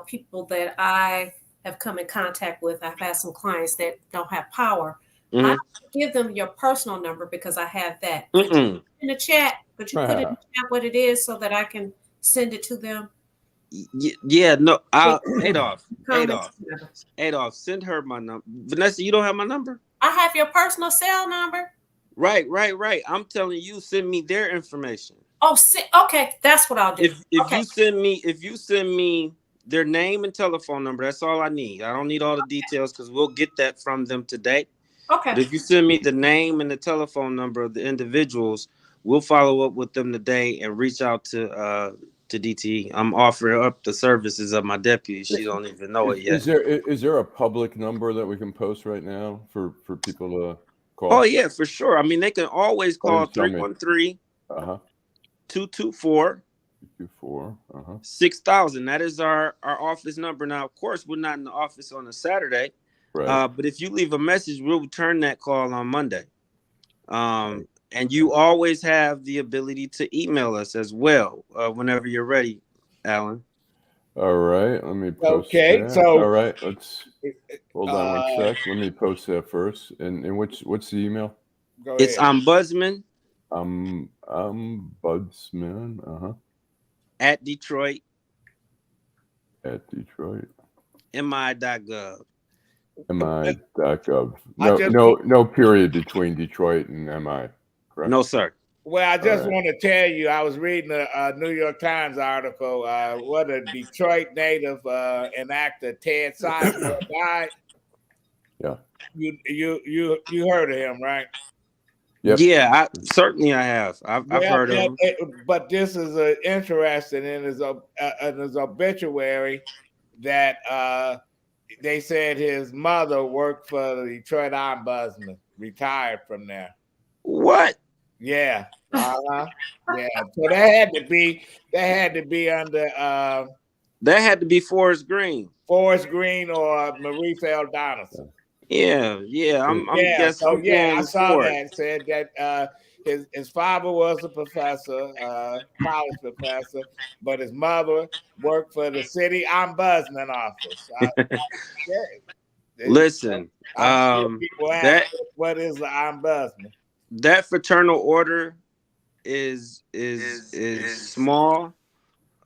[SPEAKER 2] people that I have come in contact with. I've had some clients that don't have power.
[SPEAKER 4] Mm-hmm.
[SPEAKER 2] I give them your personal number because I have that.
[SPEAKER 4] Mm-mm.
[SPEAKER 2] In the chat, could you put in the chat what it is so that I can send it to them?
[SPEAKER 4] Yeah, no, Adolph, send her my number. Vanessa, you don't have my number?
[SPEAKER 2] I have your personal cell number.
[SPEAKER 4] Right. I'm telling you, send me their information.
[SPEAKER 2] Oh, okay, that's what I'll do.
[SPEAKER 4] If you send me their name and telephone number, that's all I need. I don't need all the details because we'll get that from them today.
[SPEAKER 2] Okay.
[SPEAKER 4] But if you send me the name and the telephone number of the individuals, we'll follow up with them today and reach out to DTE. I'm offering up the services of my deputy. She don't even know it yet.
[SPEAKER 3] Is there a public number that we can post right now for people to call?
[SPEAKER 4] Oh yeah, for sure. I mean, they can always call 313 224 6000. That is our office number. Now, of course, we're not in the office on a Saturday.
[SPEAKER 3] Right.
[SPEAKER 4] But if you leave a message, we'll return that call on Monday. And you always have the ability to email us as well whenever you're ready, Allan.
[SPEAKER 3] All right, let me post
[SPEAKER 1] Okay,
[SPEAKER 3] that.
[SPEAKER 1] so
[SPEAKER 3] all right, let's hold on one sec. Let me post that first. And what's the email?
[SPEAKER 1] Go
[SPEAKER 4] it's
[SPEAKER 1] ahead.
[SPEAKER 4] Ombudsman.
[SPEAKER 3] Ombudsman.
[SPEAKER 4] At Detroit.
[SPEAKER 3] MI.gov.
[SPEAKER 4] MI.gov.
[SPEAKER 3] MI.gov. No period between Detroit and MI. Correct?
[SPEAKER 4] No, sir.
[SPEAKER 1] Well, I just want to tell you, I was reading a New York Times article. What a Detroit native and actor Ted Sizemore died.
[SPEAKER 3] Yeah.
[SPEAKER 1] You heard of him, right?
[SPEAKER 3] Yep.
[SPEAKER 4] Yeah, I have. I've heard of him.
[SPEAKER 1] But this is interesting in his obituary that they said his mother worked for the Detroit Ombudsman, retired from there.
[SPEAKER 4] What?
[SPEAKER 1] Yeah. Yeah. So that had to be under
[SPEAKER 4] that had to be Forrest Green
[SPEAKER 1] or Marie Fell Donaldson.
[SPEAKER 4] Yeah. I'm guessing.
[SPEAKER 1] So I saw that. Said that his father was a professor, college professor, but his mother worked for the city ombudsman office.
[SPEAKER 4] Listen,
[SPEAKER 1] people ask, what is the ombudsman?
[SPEAKER 4] That fraternal order is small.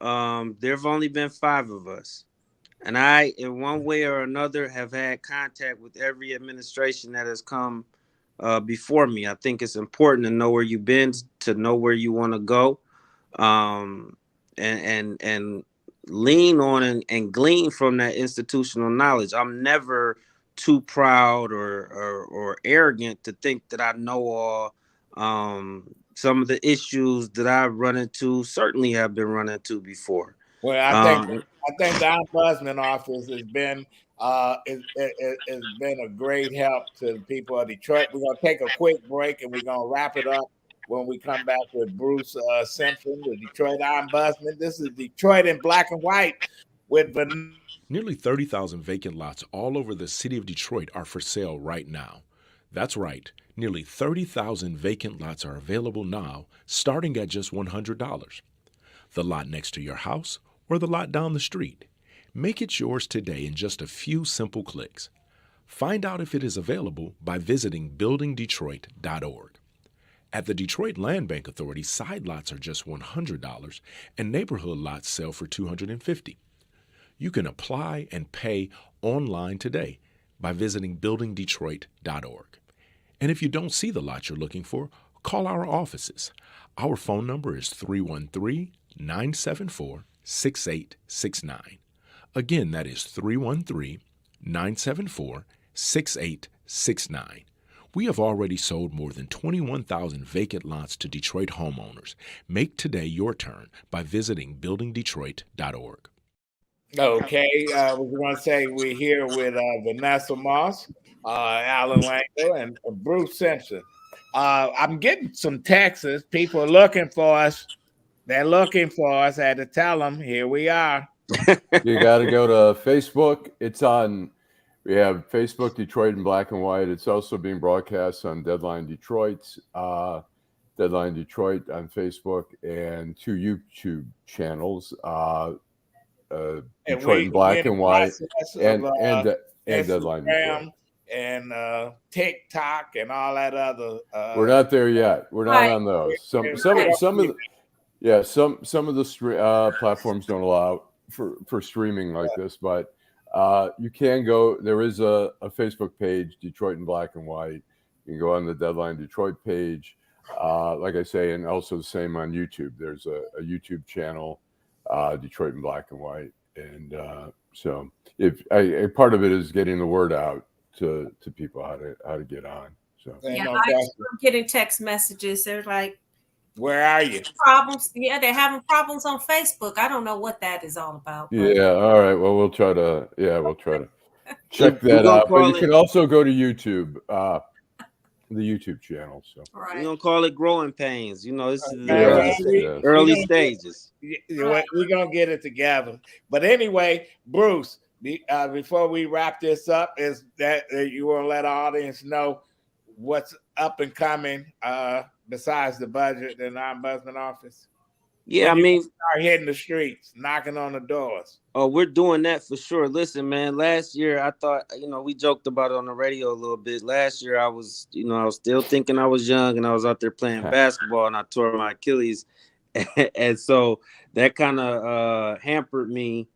[SPEAKER 4] There have only been 5 of us. And I, in one way or another, have had contact with every administration that has come before me. I think it's important to know where you've been, to know where you want to go, and lean on and glean from that institutional knowledge. I'm never too proud or arrogant to think that I know all. Some of the issues that I've run into certainly have been run into before.
[SPEAKER 1] Well, I think the ombudsman office has been a great help to the people of Detroit. We're gonna take a quick break and we're gonna wrap it up when we come back with Bruce Simpson, the Detroit Ombudsman. This is Detroit in black and white with
[SPEAKER 7] Nearly 30,000 vacant lots all over the city of Detroit are for sale right now. That's right. Nearly 30,000 vacant lots are available now, starting at just $100. The lot next to your house or the lot down the street. Make it yours today in just a few simple clicks. Find out if it is available by visiting buildingdetroit.org. At the Detroit Land Bank Authority, side lots are just $100 and neighborhood lots sell for $250. You can apply and pay online today by visiting buildingdetroit.org. And if you don't see the lot you're looking for, call our offices. Our phone number is 313-974-6869. Again, that is 313-974-6869. We have already sold more than 21,000 vacant lots to Detroit homeowners. Make today your turn by visiting buildingdetroit.org.
[SPEAKER 1] Okay, we're going to say we're here with Vanessa Moss, Allan Lengel, and Bruce Simpson. I'm getting some texts. People are looking for us. They're looking for us. I had to tell them, here we are.
[SPEAKER 3] You got to go to Facebook. It's on. We have Facebook Detroit in black and white. It's also being broadcast on Deadline Detroit on Facebook, and 2 YouTube channels, Detroit in black and white, and Deadline Detroit,
[SPEAKER 1] and TikTok and all that other.
[SPEAKER 3] We're not there yet. We're not on those. Some of the platforms don't allow for streaming like this, but you can go. There is a Facebook page, Detroit in black and white. You can go on the Deadline Detroit page, like I say, and also the same on YouTube. There's a YouTube channel, Detroit in black and white, and so if a part of it is getting the word out to people how to get on. So
[SPEAKER 2] yeah, I'm getting text messages. They're like,
[SPEAKER 1] "Where are you?"
[SPEAKER 2] Problems. Yeah, they're having problems on Facebook. I don't know what that is all about.
[SPEAKER 3] But. Yeah. All right. Well, we'll try to check that out. But you can also go to YouTube, the YouTube channel. So
[SPEAKER 4] we're gonna call it growing pains. You know, this is the early stages.
[SPEAKER 1] We're gonna get it together. But anyway, Bruce, before we wrap this up, is that you want to let our audience know what's up and coming besides the budget in the Ombudsman office?
[SPEAKER 4] Yeah, I mean,
[SPEAKER 1] start hitting the streets, knocking on the doors.
[SPEAKER 4] Oh, we're doing that for sure. Listen, man, last year I thought, we joked about it on the radio a little bit. Last year I was still thinking I was young and I was out there playing basketball and I tore my Achilles. And so that kind of hampered me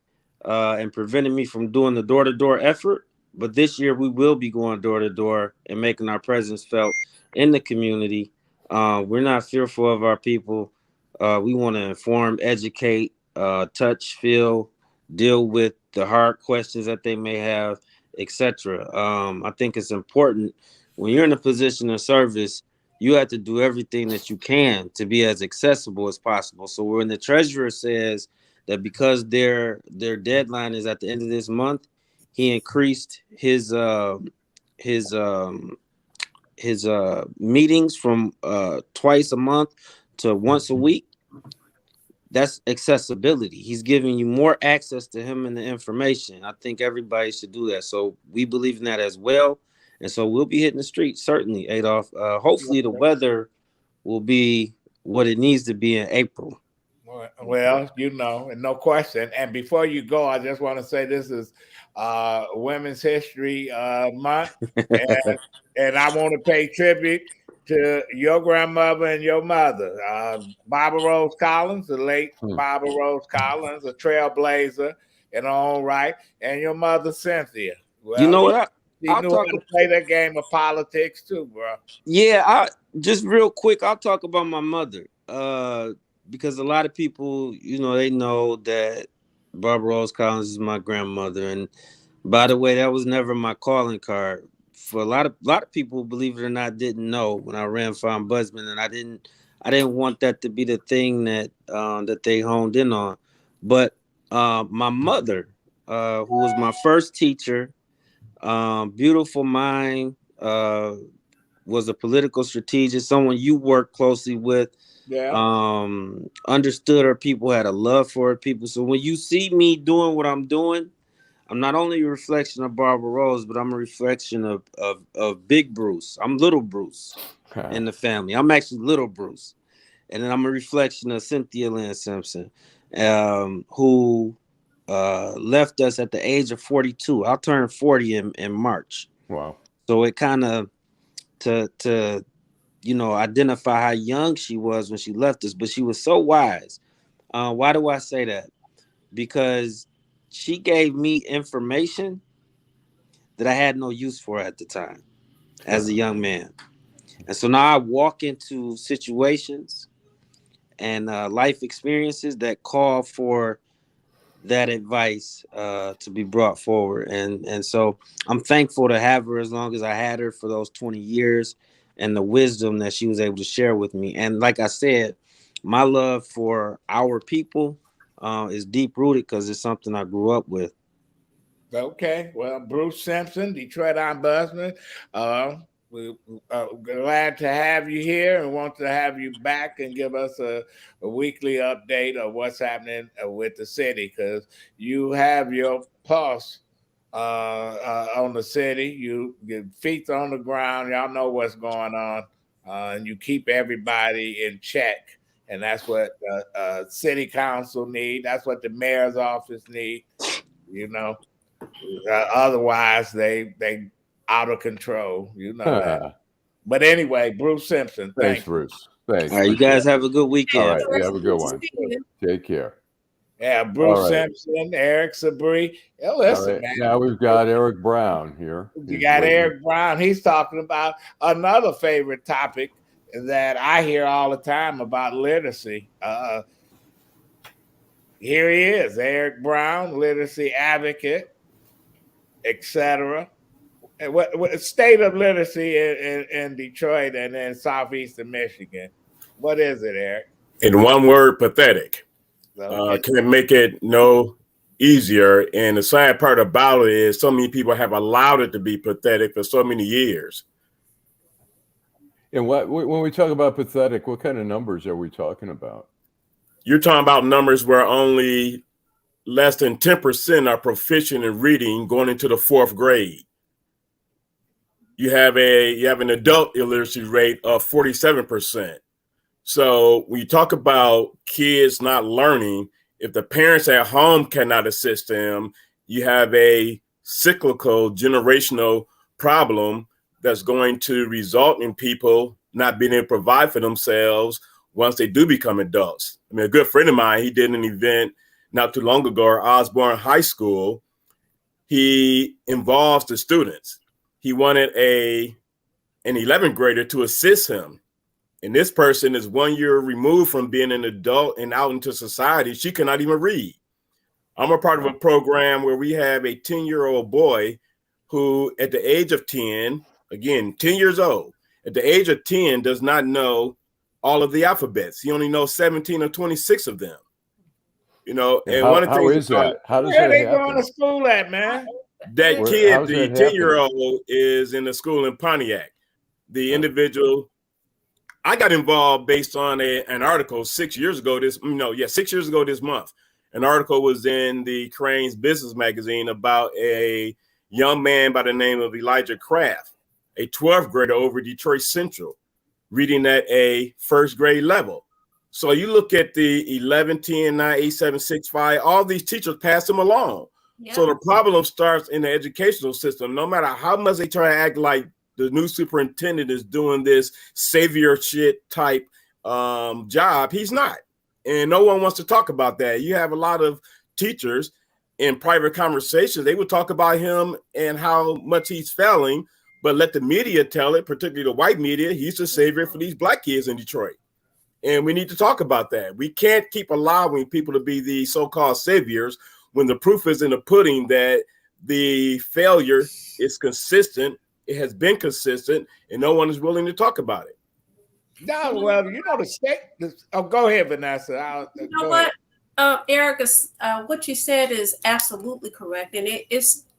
[SPEAKER 4] and prevented me from doing the door-to-door effort. But this year we will be going door-to-door and making our presence felt in the community. We're not fearful of our people. We want to inform, educate, touch, feel, deal with the hard questions that they may have, etc. I think it's important when you're in a position of service, you have to do everything that you can to be as accessible as possible. So when the treasurer says that because their deadline is at the end of this month, he increased his meetings from twice a month to once a week. That's accessibility. He's giving you more access to him and the information. I think everybody should do that. So we believe in that as well. And so we'll be hitting the streets, certainly, Adolph. Hopefully the weather will be what it needs to be in April.
[SPEAKER 1] Well, and no question. And before you go, I just want to say this is Women's History Month. And I want to pay tribute to your grandmother and your mother, Barbara Rose Collins, the late Barbara Rose Collins, a trailblazer in her own right, and your mother, Cynthia. Well,
[SPEAKER 4] you know what?
[SPEAKER 1] She knew how to play that game of politics too, bro.
[SPEAKER 4] Yeah, just real quick, I'll talk about my mother because a lot of people, they know that Barbara Rose Collins is my grandmother. And by the way, that was never my calling card. For a lot of people, believe it or not, didn't know when I ran for ombudsman, and I didn't want that to be the thing that they honed in on. But my mother, who was my first teacher, beautiful mind, was a political strategist, someone you worked closely with.
[SPEAKER 1] Yeah.
[SPEAKER 4] Understood her people, had a love for her people. So when you see me doing what I'm doing, I'm not only a reflection of Barbara Rose, but I'm a reflection of Big Bruce. I'm Little Bruce in the family. I'm actually Little Bruce. And then I'm a reflection of Cynthia Lynn Simpson, who left us at the age of 42. I'll turn 40 in March.
[SPEAKER 3] Wow.
[SPEAKER 4] So it kind of to identify how young she was when she left us, but she was so wise. Why do I say that? Because she gave me information that I had no use for at the time as a young man. And so now I walk into situations and life experiences that call for that advice to be brought forward. And so I'm thankful to have her as long as I had her for those 20 years and the wisdom that she was able to share with me. And like I said, my love for our people is deep rooted because it's something I grew up with.
[SPEAKER 1] Okay, well, Bruce Simpson, Detroit Ombudsman. we're glad to have you here and want to have you back and give us a weekly update of what's happening with the city, because you have your pulse on the city. Your feet on the ground. Y'all know what's going on, and you keep everybody in check. And that's what city council need. That's what the mayor's office need. You know, otherwise they out of control. You know that. But anyway, Bruce Simpson.
[SPEAKER 3] Thanks, Bruce. Thanks.
[SPEAKER 4] All right, you guys have a good weekend.
[SPEAKER 3] All right, you have a good one. Take care.
[SPEAKER 1] Yeah, Bruce Simpson, Eric Sabree. Yeah, listen, man.
[SPEAKER 3] Now we've got Eric Brown here.
[SPEAKER 1] You got Eric Brown. He's talking about another favorite topic that I hear all the time about literacy. Here he is, Eric Brown, literacy advocate, etc. And what state of literacy in Detroit and in southeastern Michigan? What is it, Eric?
[SPEAKER 8] In one word, pathetic. Can't make it no easier. And the sad part about it is so many people have allowed it to be pathetic for so many years.
[SPEAKER 3] And when we talk about pathetic, what kind of numbers are we talking about?
[SPEAKER 8] You're talking about numbers where only less than 10% are proficient in reading going into the 4th grade. You have an adult illiteracy rate of 47%. So when you talk about kids not learning, if the parents at home cannot assist them, you have a cyclical generational problem that's going to result in people not being able to provide for themselves once they do become adults. I mean, a good friend of mine, he did an event not too long ago at Osborne High School. He involves the students. He wanted an 11th grader to assist him. And this person is 1 year removed from being an adult and out into society. She cannot even read. I'm a part of a program where we have a 10-year-old boy who at the age of 10, again, 10 years old, at the age of 10 does not know all of the alphabets. He only knows 17 or 26 of them. You know, and
[SPEAKER 3] how,
[SPEAKER 8] one of the things
[SPEAKER 3] is that? How does
[SPEAKER 1] where
[SPEAKER 3] that
[SPEAKER 1] they
[SPEAKER 3] happen?
[SPEAKER 1] going to school at, man?
[SPEAKER 8] That
[SPEAKER 3] How's
[SPEAKER 8] kid,
[SPEAKER 3] that
[SPEAKER 8] the
[SPEAKER 3] happening?
[SPEAKER 8] 10-year-old, is in the school in Pontiac. The individual, I got involved based on an article 6 years ago. 6 years ago this month. An article was in the Crane's Business Magazine about a young man by the name of Elijah Kraft, a 12th grader over Detroit Central, reading at a 1st grade level. So you look at the 11, 10, 9, 8, 7, 6, 5, all these teachers pass them along. Yeah. So the problem starts in the educational system. No matter how much they try to act like the new superintendent is doing this savior shit type job, he's not. And no one wants to talk about that. You have a lot of teachers in private conversations, they would talk about him and how much he's failing, but let the media tell it, particularly the white media, he's the savior for these black kids in Detroit. And we need to talk about that. We can't keep allowing people to be the so-called saviors when the proof is in the pudding that the failure is consistent. It has been consistent, and no one is willing to talk about it.
[SPEAKER 1] No, well, you know, the state. Go ahead, Vanessa.
[SPEAKER 2] You know what, Eric, what you said is absolutely correct, and it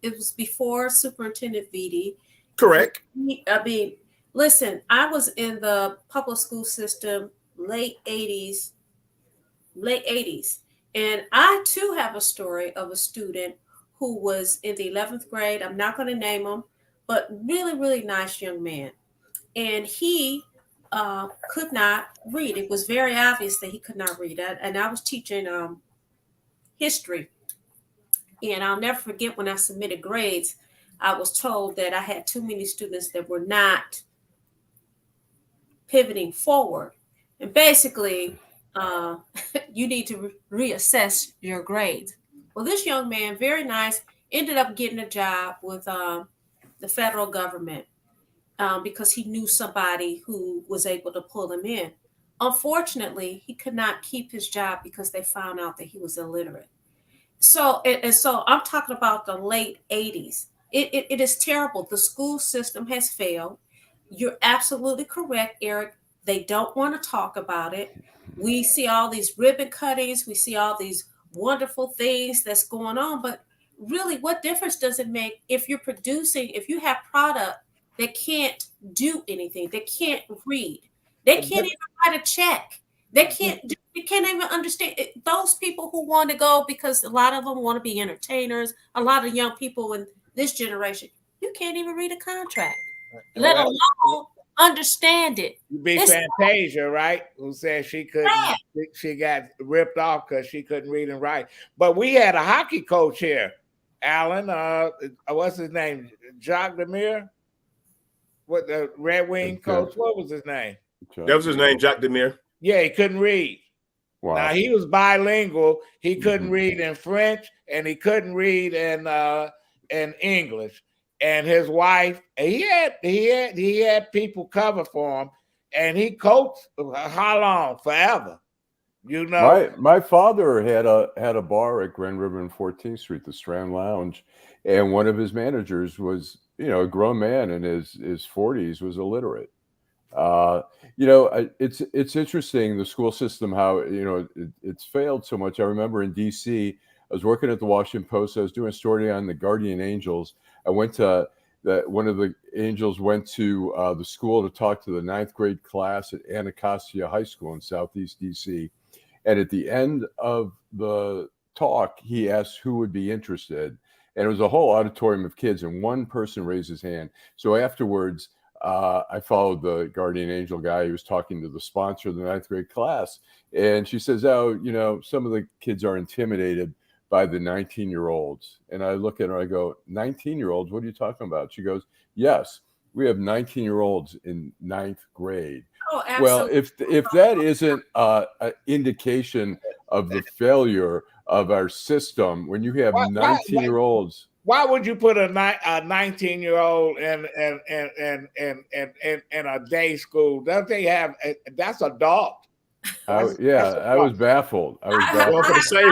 [SPEAKER 2] was before Superintendent Vitti.
[SPEAKER 8] Correct.
[SPEAKER 2] I mean, listen, I was in the public school system late 80s, and I too have a story of a student who was in the 11th grade. I'm not going to name him, but really, really nice young man, and he could not read. It was very obvious that he could not read. And I was teaching history. And I'll never forget when I submitted grades, I was told that I had too many students that were not pivoting forward. And basically, you need to reassess your grades. Well, this young man, very nice, ended up getting a job with the federal government. Because he knew somebody who was able to pull him in. Unfortunately, he could not keep his job because they found out that he was illiterate. So I'm talking about the late 80s. It is terrible. The school system has failed. You're absolutely correct, Eric. They don't want to talk about it. We see all these ribbon cuttings. We see all these wonderful things that's going on. But really, what difference does it make if you're producing, if you have product that can't do anything. They can't read. They can't even write a check. They can't even understand it. Those people who want to go, because a lot of them want to be entertainers, a lot of young people in this generation, you can't even read a contract, let alone understand it.
[SPEAKER 1] You be Fantasia, right? Who said she couldn't, she got ripped off because she couldn't read and write. But we had a hockey coach here, Allan. What's his name? Jacques Demire? What, the Red Wing coach? What was his name?
[SPEAKER 8] That was his name, Jacques Demire.
[SPEAKER 1] Yeah, he couldn't read. Wow. Now he was bilingual. He couldn't read in French and he couldn't read in English. And his wife, he had people cover for him, and he coached how long? Forever. You know,
[SPEAKER 3] my father had a bar at Grand River and 14th Street, the Strand Lounge, and one of his managers was, a grown man in his 40s, was illiterate. It's interesting, the school system, how it's failed so much. I remember in DC, I was working at the Washington Post. I was doing a story on the guardian angels. I went to one of the angels went to the school to talk to the 9th grade class at Anacostia High School in Southeast DC. And at the end of the talk, he asked who would be interested. And it was a whole auditorium of kids, and one person raised his hand. So afterwards, I followed the guardian angel guy. He was talking to the sponsor of the 9th grade class. And she says, some of the kids are intimidated by the 19-year-olds. And I look at her, I go, 19-year-olds, what are you talking about? She goes, yes, we have 19-year-olds in 9th grade.
[SPEAKER 2] Oh, absolutely.
[SPEAKER 3] Well, if that isn't an indication of the failure of our system, when you have 19-year-olds.
[SPEAKER 1] Why would you put a 19-year-old in a day school? Don't they have? That's adult.
[SPEAKER 3] I was baffled.
[SPEAKER 8] Well, for the same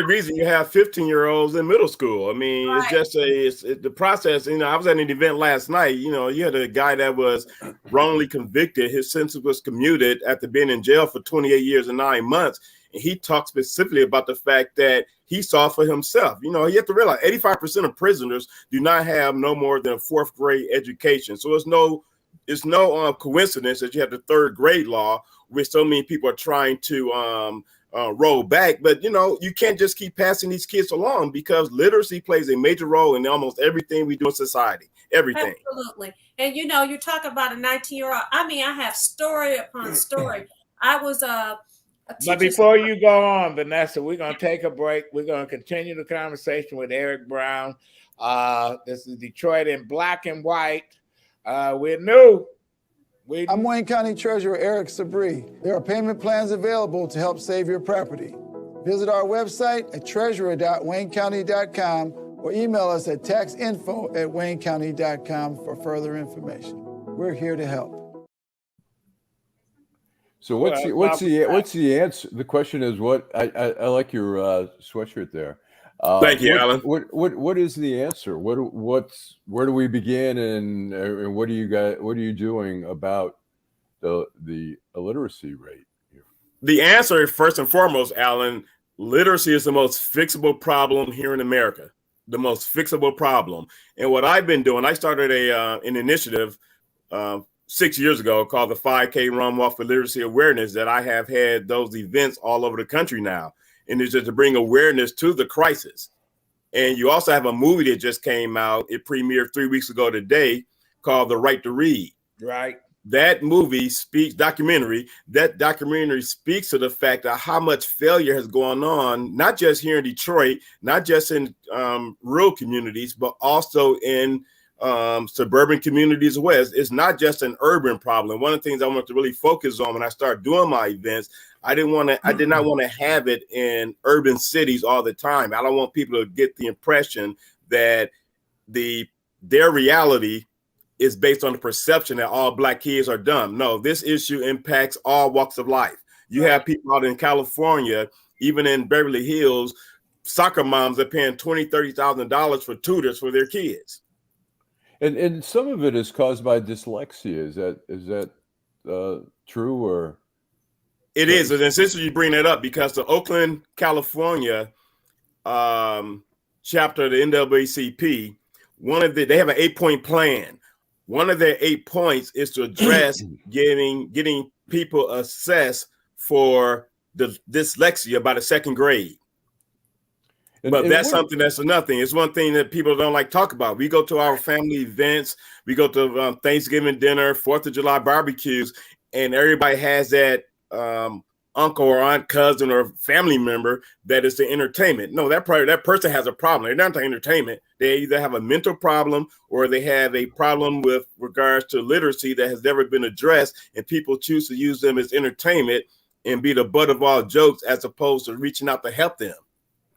[SPEAKER 8] reason, you have 15-year-olds in middle school. I mean, right. It's the process. I was at an event last night. You had a guy that was wrongly convicted. His sentence was commuted after being in jail for 28 years and 9 months. And he talked specifically about the fact that he saw for himself. You have to realize 85% of prisoners do not have no more than a 4th grade education. So it's no coincidence that you have the 3rd grade law, where so many people are trying to roll back. But, you can't just keep passing these kids along, because literacy plays a major role in almost everything we do in society. Everything.
[SPEAKER 2] Absolutely. And, you're talking about a 19-year-old. I mean, I have story upon story. I was
[SPEAKER 1] But before you go on, Vanessa, we're going to take a break. We're going to continue the conversation with Eric Brown. This is Detroit in Black and White. We're new.
[SPEAKER 5] I'm Wayne County Treasurer Eric Sabree. There are payment plans available to help save your property. Visit our website at treasurer.waynecounty.com or email us at taxinfo@waynecounty.com for further information. We're here to help.
[SPEAKER 3] So what's the answer? The question is what? I like your sweatshirt there.
[SPEAKER 8] Thank you, Allan.
[SPEAKER 3] What is the answer? Where do we begin, and what are you doing about the illiteracy rate here?
[SPEAKER 8] The answer, first and foremost, Allan, literacy is the most fixable problem here in America. The most fixable problem. And what I've been doing, I started an initiative 6 years ago called the 5K Run Walk for Literacy Awareness, that I have had those events all over the country now. And it's just to bring awareness to the crisis. And you also have a movie that just came out. It premiered 3 weeks ago today, called The Right to Read.
[SPEAKER 1] Right.
[SPEAKER 8] That documentary speaks to the fact of how much failure has gone on, not just here in Detroit, not just in rural communities, but also in suburban communities as well. It's not just an urban problem. One of the things I want to really focus on when I start doing my events, I did not want to have it in urban cities all the time. I don't want people to get the impression that their reality is based on the perception that all Black kids are dumb. No, this issue impacts all walks of life. You have people out in California, even in Beverly Hills, soccer moms are paying $20,000, $30,000 for tutors for their kids.
[SPEAKER 3] And some of it is caused by dyslexia. Is that true, or?
[SPEAKER 8] It is. And it's interesting you bring that up, because the Oakland, California chapter of the NAACP, they have an 8-point plan one of their 8 points is to address getting people assessed for the dyslexia by the 2nd grade. But that's something that's nothing. It's one thing that people don't like talk about. We go to our family events, we go to Thanksgiving dinner, 4th of July barbecues, and everybody has that uncle or aunt, cousin, or family member that is the entertainment. No, that person has a problem. They're not the entertainment. They either have a mental problem or they have a problem with regards to literacy that has never been addressed, and people choose to use them as entertainment and be the butt of all jokes as opposed to reaching out to help them.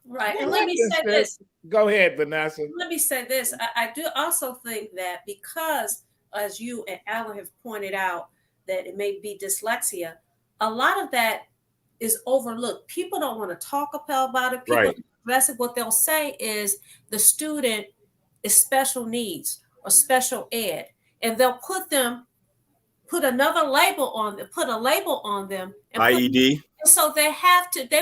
[SPEAKER 2] Right. And let me say this.
[SPEAKER 1] Go ahead, Vanessa.
[SPEAKER 2] Let me say this. I do also think that because, as you and Allan have pointed out, that it may be dyslexia, a lot of that is overlooked. People don't want to talk about it. People address it. What they'll say is the student is special needs or special ed, and they'll put another label on them, put a label on them, and
[SPEAKER 8] IED.
[SPEAKER 2] And so they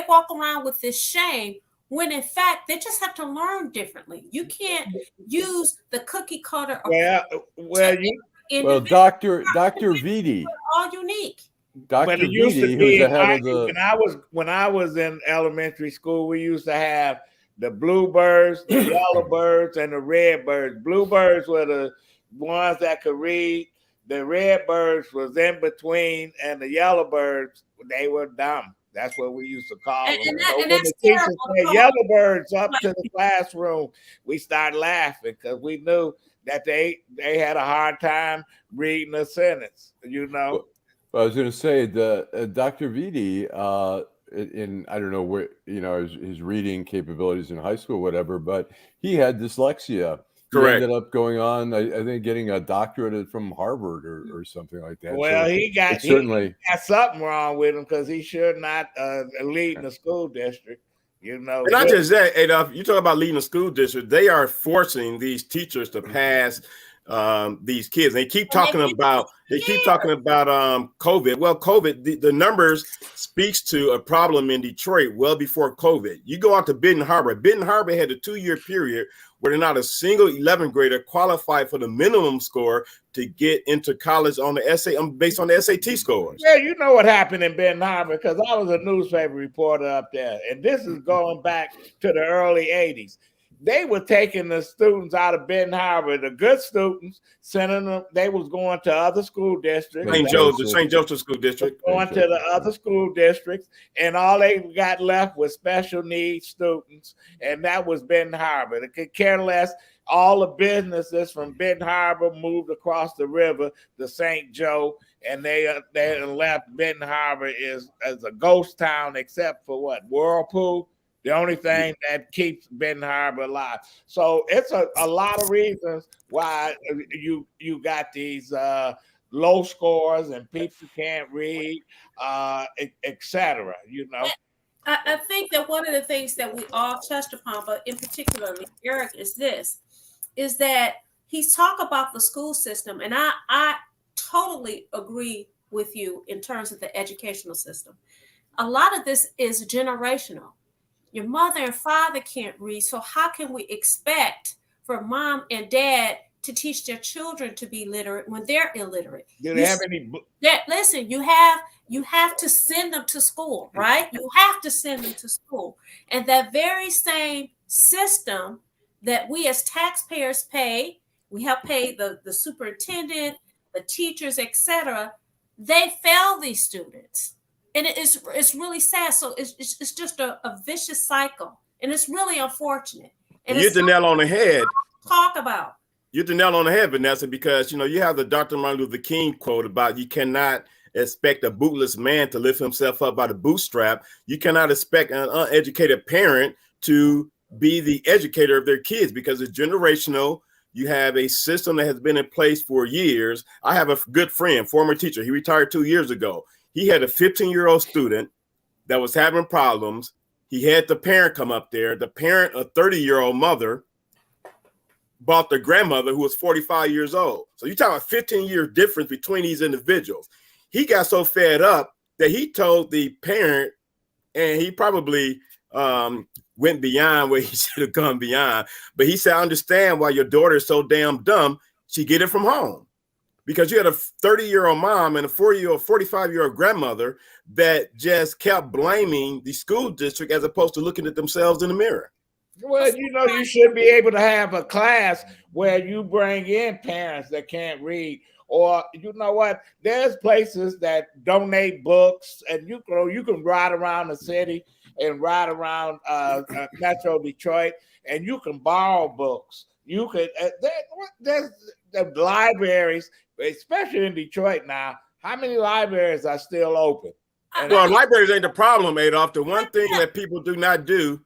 [SPEAKER 2] walk around with this shame when in fact they just have to learn differently. You can't use the cookie cutter.
[SPEAKER 3] Dr. Vitti.
[SPEAKER 2] All unique.
[SPEAKER 3] Dr. Vitti, who's the head of the.
[SPEAKER 1] When I was in elementary school, we used to have the bluebirds, the yellowbirds, and the redbirds. Bluebirds were the ones that could read. The redbirds was in between, and the yellowbirds, they were dumb. That's what we used to call them. So when the teacher said yellowbirds up to the classroom, we started laughing because we knew that they had a hard time reading a sentence, you know.
[SPEAKER 3] Well, I was going to say Dr. Vitti, in I don't know where, his reading capabilities in high school, whatever, but he had dyslexia.
[SPEAKER 8] Correct.
[SPEAKER 3] He ended up going on, I think, getting a doctorate from Harvard or something like that.
[SPEAKER 1] Well,
[SPEAKER 3] so
[SPEAKER 1] he got something wrong with him because he should not lead the school district. And
[SPEAKER 8] not just that, Adolph, you talk about leading a school district. They are forcing these teachers to pass these kids. They keep talking about COVID. Well, COVID, the numbers speaks to a problem in Detroit well before COVID. You go out to Benton Harbor. Benton Harbor had a 2-year period where not a single 11th grader qualified for the minimum score to get into college on the essay based on the SAT scores.
[SPEAKER 1] Yeah, you know what happened in Benton Harbor because I was a newspaper reporter up there, and this is going back to the early 80s. They were taking the students out of Benton Harbor, the good students, sending them. They was going to other school districts.
[SPEAKER 8] St. Joseph School District.
[SPEAKER 1] Going to the other school districts, and all they got left was special needs students, and that was Benton Harbor. They could care less. All the businesses from Benton Harbor moved across the river to St. Joe, and they left Benton Harbor as a ghost town, except for what? Whirlpool. The only thing that keeps Benton Harbor alive. So it's a lot of reasons why you got these low scores and people can't read, etc.
[SPEAKER 2] I think that one of the things that we all touched upon, but in particular Eric, is that he's talked about the school system, and I totally agree with you in terms of the educational system. A lot of this is generational. Your mother and father can't read, so how can we expect for mom and dad to teach their children to be literate when they're illiterate?
[SPEAKER 1] Do they have any?
[SPEAKER 2] Listen, you have to send them to school, right? You have to send them to school, and that very same system that we as taxpayers pay, we have paid the superintendent, the teachers, etc. They fail these students. And it's really sad. So it's just a vicious cycle. And it's really unfortunate. And
[SPEAKER 8] you hit the nail on the head.
[SPEAKER 2] Talk about.
[SPEAKER 8] You hit the nail on the head, Vanessa, because, you have the Dr. Martin Luther King quote about you cannot expect a bootless man to lift himself up by the bootstrap. You cannot expect an uneducated parent to be the educator of their kids because it's generational. You have a system that has been in place for years. I have a good friend, former teacher. He retired 2 years ago. He had a 15-year-old student that was having problems. He had the parent come up there. The parent, a 30-year-old mother, bought the grandmother who was 45 years old. So you're talking a 15-year difference between these individuals. He got so fed up that he told the parent, and he probably went beyond where he should have gone beyond. But he said, I understand why your daughter is so damn dumb. She get it from home. because you had a 30-year-old mom and a 40-year-old, 45-year-old grandmother that just kept blaming the school district as opposed to looking at themselves in the mirror.
[SPEAKER 1] Well, you should be able to have a class where you bring in parents that can't read. Or you know what? There's places that donate books, and you can ride around the city and ride around Metro Detroit, and you can borrow books. You could there's the libraries, especially in Detroit now. How many libraries are still open?
[SPEAKER 8] Well, libraries ain't the problem, Adolph. The one thing that people do not do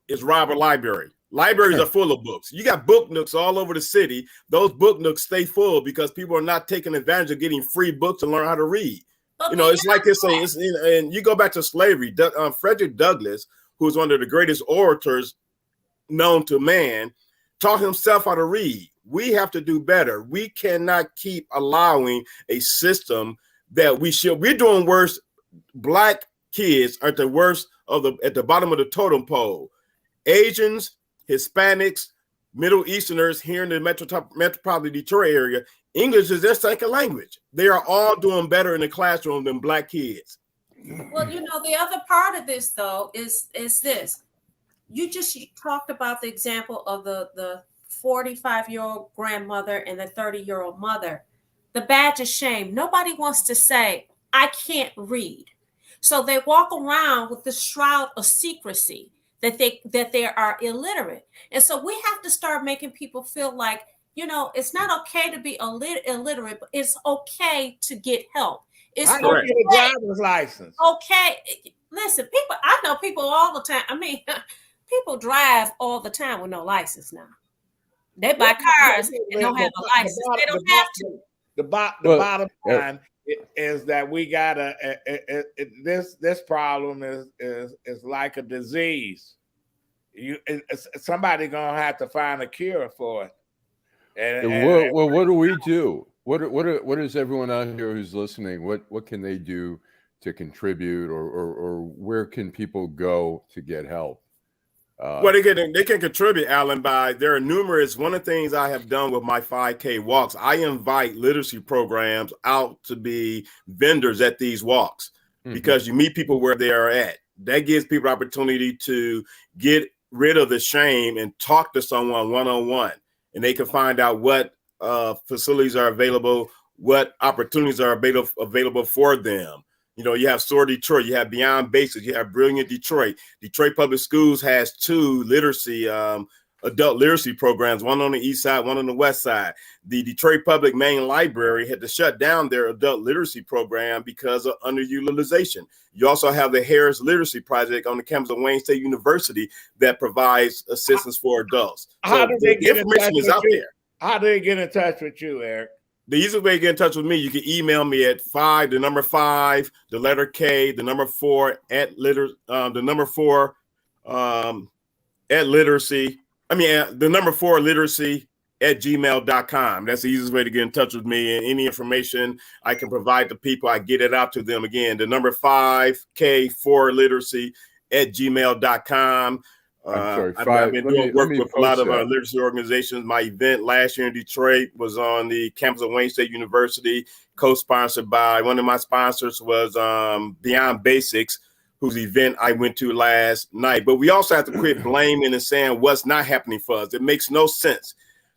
[SPEAKER 8] is rob a library. Libraries are full of books. You got book nooks all over the city. Those book nooks stay full because people are not taking advantage of getting free books to learn how to read. It's like this saying, and you go back to slavery. Frederick Douglass, who was one of the greatest orators known to man, taught himself how to read. We have to do better. We cannot keep allowing a system that we're doing worse. Black kids are the worst at the bottom of the totem pole. Asians, Hispanics, Middle Easterners here in the metropolitan Detroit area, English is their second language. They are all doing better in the classroom than Black kids.
[SPEAKER 2] Well, the other part of this, though, is this. You just talked about the example of the 45-year-old grandmother and the 30-year-old mother. The badge of shame. Nobody wants to say, I can't read. So they walk around with the shroud of secrecy that they are illiterate. And so we have to start making people feel like, it's not okay to be illiterate, but it's okay to get help. It's
[SPEAKER 1] I don't get a driver's license.
[SPEAKER 2] Okay. Listen, I know people all the time. I mean, people drive all the time with no license now. They buy cars and don't have a license. They don't have to.
[SPEAKER 1] The bottom line is that we gotta. This problem is like a disease. Somebody gonna have to find a cure for it.
[SPEAKER 3] Well, what do we do? What is everyone out here who's listening? What can they do to contribute, or where can people go to get help?
[SPEAKER 8] Well, they can contribute, Allan, there are numerous. One of the things I have done with my 5K walks, I invite literacy programs out to be vendors at these walks because you meet people where they are at. That gives people opportunity to get rid of the shame and talk to someone one-on-one, and they can find out what facilities are available, what opportunities are available for them. You have SOAR Detroit, you have Beyond Basics, you have Brilliant Detroit. Detroit Public Schools has 2 literacy, adult literacy programs, one on the east side, one on the west side. The Detroit Public Main Library had to shut down their adult literacy program because of underutilization. You also have the Harris Literacy Project on the campus of Wayne State University that provides assistance for adults.
[SPEAKER 1] How do they get
[SPEAKER 8] information is out there.
[SPEAKER 1] How do they get in touch with you, Eric?
[SPEAKER 8] The easiest way to get in touch with me, you can email me at 5, the number 5, the letter K, the number 4 at literacy. The number 4 literacy at gmail.com. That's the easiest way to get in touch with me. And any information I can provide to people, I get it out to them. Again, the number 5K4 literacy at gmail.com. I've been doing work with a lot of literacy organizations. My event last year in Detroit was on the campus of Wayne State University, co-sponsored by one of my sponsors was Beyond Basics, whose event I went to last night. But we also have to quit blaming and saying what's not happening for us. It makes no sense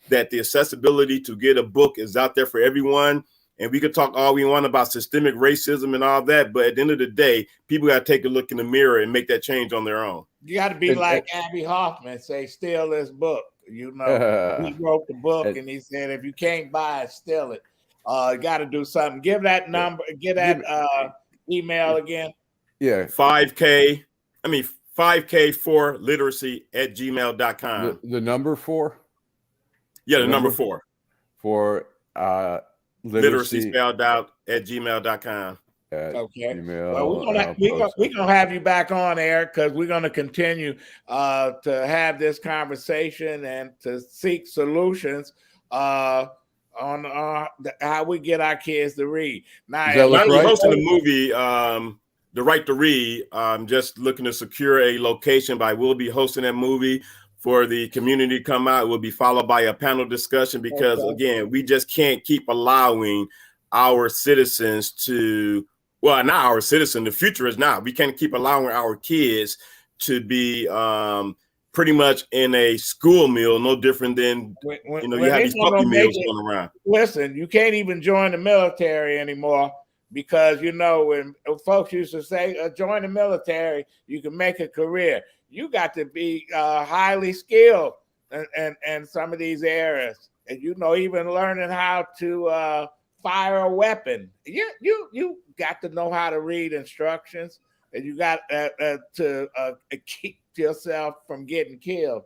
[SPEAKER 8] that the accessibility to get a book is out there for everyone. And we could talk all we want about systemic racism and all that, but at the end of the day, people got to take a look in the mirror and make that change on their own.
[SPEAKER 1] You got to be like Abby Hoffman, say, steal this book. He wrote the book, and he said, if you can't buy it, steal it. You got to do something. Give that number, get that email again.
[SPEAKER 3] Yeah.
[SPEAKER 8] 5K4 literacy at gmail.com.
[SPEAKER 3] The number 4?
[SPEAKER 8] Yeah, the number 4.
[SPEAKER 3] For
[SPEAKER 8] literacy spelled out at gmail.com.
[SPEAKER 1] Okay. Well, we're gonna have you back on, Eric, because we're gonna continue to have this conversation and to seek solutions on how we get our kids to read. Now,
[SPEAKER 8] I'm hosting a movie, The Right to Read. I'm just looking to secure a location, but I will be hosting that movie for the community to come out. It will be followed by a panel discussion because, again, we just can't keep allowing our citizens to, well, not our citizen, the future is now. We can't keep allowing our kids to be pretty much in a school meal, no different than, you have these puppy meals going around.
[SPEAKER 1] Listen, you can't even join the military anymore because, when folks used to say, join the military, you can make a career. You got to be highly skilled in some of these areas. And, even learning how to fire a weapon. You got to know how to read instructions, and you got to keep yourself from getting killed.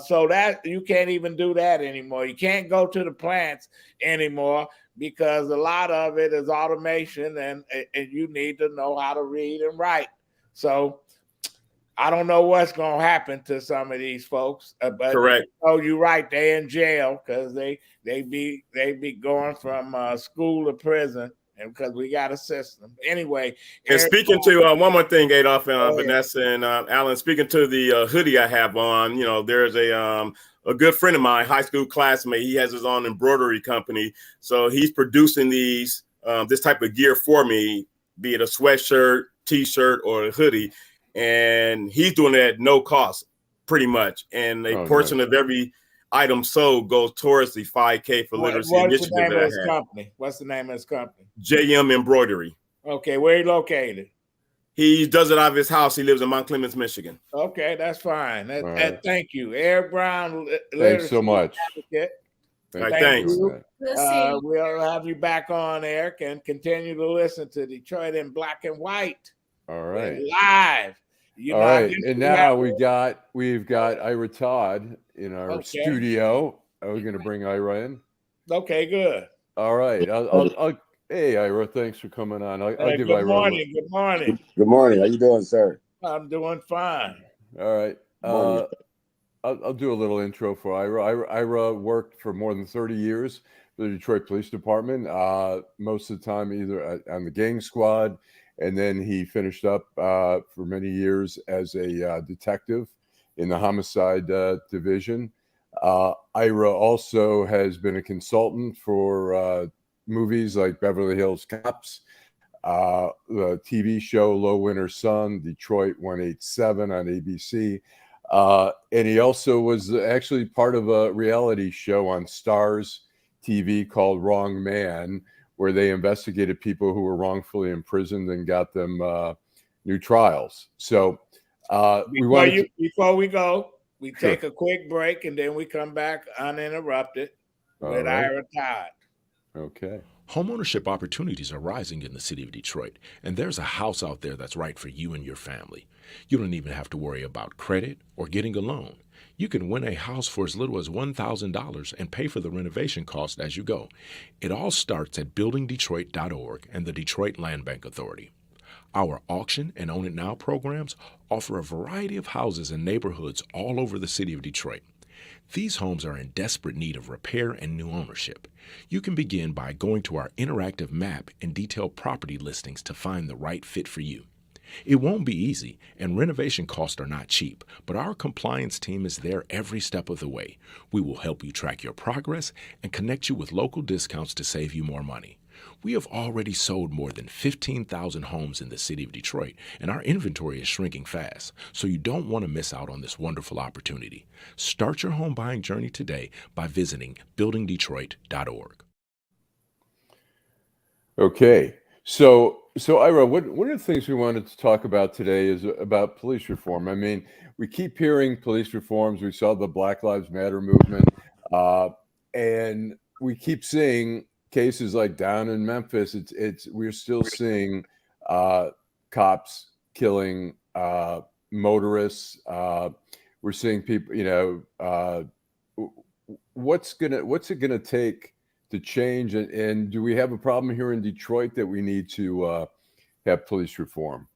[SPEAKER 1] So that you can't even do that anymore. You can't go to the plants anymore because a lot of it is automation, and you need to know how to read and write. So I don't know what's going to happen to some of these folks, but
[SPEAKER 8] correct.
[SPEAKER 1] You're right. They're in jail because they be going from school to prison, and because we got a system anyway.
[SPEAKER 8] And speaking to one more thing, Adolph, Vanessa, and Allan, speaking to the hoodie I have on, there's a good friend of mine, high school classmate. He has his own embroidery company, so he's producing these this type of gear for me, be it a sweatshirt, t-shirt, or a hoodie. And he's doing it at no cost, pretty much. And a portion of every item sold goes towards the 5K for literacy initiative.
[SPEAKER 1] What's the name of his company?
[SPEAKER 8] JM Embroidery.
[SPEAKER 1] Okay, where he located?
[SPEAKER 8] He does it out of his house. He lives in Mount Clemens, Michigan.
[SPEAKER 1] Okay, that's fine. Thank you, Eric Brown.
[SPEAKER 3] Thanks so much.
[SPEAKER 8] Thanks.
[SPEAKER 1] We'll have you back on, Eric, and continue to listen to Detroit in Black and White.
[SPEAKER 3] All right.
[SPEAKER 1] Live.
[SPEAKER 3] All right. And now we've got Ira Todd in our studio. Are we going to bring Ira in?
[SPEAKER 1] Okay, good.
[SPEAKER 3] All right. Hey, Ira, thanks for coming on. I'll give
[SPEAKER 1] good
[SPEAKER 3] Ira
[SPEAKER 1] morning. Good morning.
[SPEAKER 9] Good morning. How you doing, sir?
[SPEAKER 1] I'm doing fine.
[SPEAKER 3] All right. I'll do a little intro for Ira. Ira worked for more than 30 years for the Detroit Police Department, most of the time either on the gang squad, and then he finished up for many years as a detective in the homicide division. Ira also has been a consultant for movies like Beverly Hills Cops, the TV show Low Winter Sun, Detroit 187 on ABC. And he also was actually part of a reality show on Stars TV called Wrong Man, where they investigated people who were wrongfully imprisoned and got them new trials. So
[SPEAKER 1] before we go, we take a quick break and then we come back uninterrupted with Ira Todd.
[SPEAKER 3] Okay.
[SPEAKER 7] Homeownership opportunities are rising in the city of Detroit, and there's a house out there that's right for you and your family. You don't even have to worry about credit or getting a loan. You can win a house for as little as $1,000 and pay for the renovation cost as you go. It all starts at buildingdetroit.org and the Detroit Land Bank Authority. Our auction and Own It Now programs offer a variety of houses and neighborhoods all over the city of Detroit. These homes are in desperate need of repair and new ownership. You can begin by going to our interactive map and detailed property listings to find the right fit for you. It won't be easy, and renovation costs are not cheap, but our compliance team is there every step of the way. We will help you track your progress and connect you with local discounts to save you more money. We have already sold more than 15,000 homes in the city of Detroit, and our inventory is shrinking fast, so you don't want to miss out on this wonderful opportunity. Start your home buying journey today by visiting buildingdetroit.org.
[SPEAKER 3] Okay. So Ira, one of the things we wanted to talk about today is about police reform. I mean, we keep hearing police reforms. We saw the Black Lives Matter movement, and we keep seeing cases like down in Memphis. We're still seeing cops killing motorists. We're seeing people. What's it gonna take to change? And do we have a problem here in Detroit that we need to have police reform?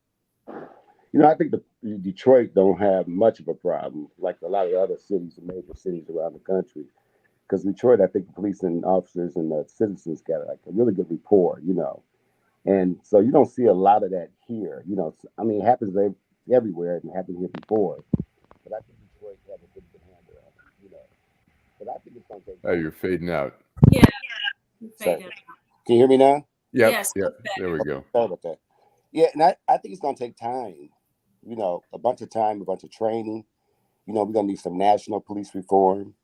[SPEAKER 9] I think Detroit don't have much of a problem like a lot of the other cities and major cities around the country. Because Detroit, I think the police and officers and the citizens got like a really good rapport, And so you don't see a lot of that here. It happens everywhere and happened here before. But I think Detroit has a good but I think it's going to take.
[SPEAKER 3] Oh, you're fading out.
[SPEAKER 2] Yeah. You
[SPEAKER 9] Sorry.
[SPEAKER 2] faded out.
[SPEAKER 9] Can you hear me now?
[SPEAKER 3] Yep.
[SPEAKER 2] Yes.
[SPEAKER 3] Yep. There we go.
[SPEAKER 9] Sorry about that. Yeah, and I think it's going to take time. You know, a bunch of time, a bunch of training. You know, we're going to need some national police reform.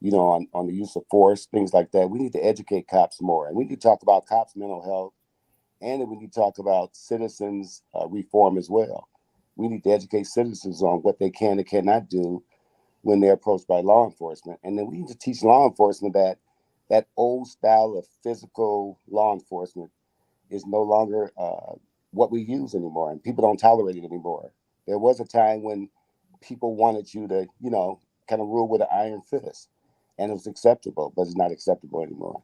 [SPEAKER 9] You know, on the use of force, things like that. We need to educate cops more, and we need to talk about cops' mental health, and we need to talk about citizens' reform as well. We need to educate citizens on what they can and cannot do when they're approached by law enforcement, and then we need to teach law enforcement that old style of physical law enforcement is no longer what we use anymore, and people don't tolerate it anymore. There was a time when people wanted you to, you know, kind of rule with an iron fist. And it was acceptable, but it's not acceptable anymore.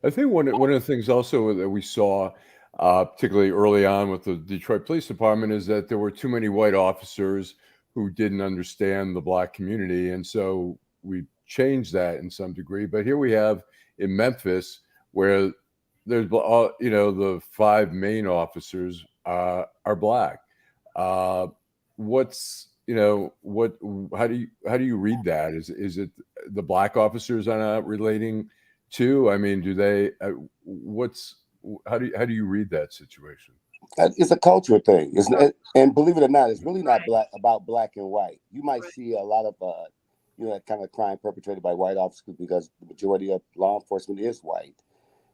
[SPEAKER 3] I think one of the things also that we saw, particularly early on with the Detroit Police Department, is that there were too many white officers who didn't understand the Black community. And so we changed that in some degree. But here we have in Memphis, where there's, you know, the 5 main officers are Black. What's, you know, how do you read that? Is it the Black officers are not relating to? I mean, do they? How do you read that situation?
[SPEAKER 9] It's a cultural thing. And believe it or not, it's really not about black and white. You might see a lot of you know, that kind of crime perpetrated by white officers because the majority of law enforcement is white.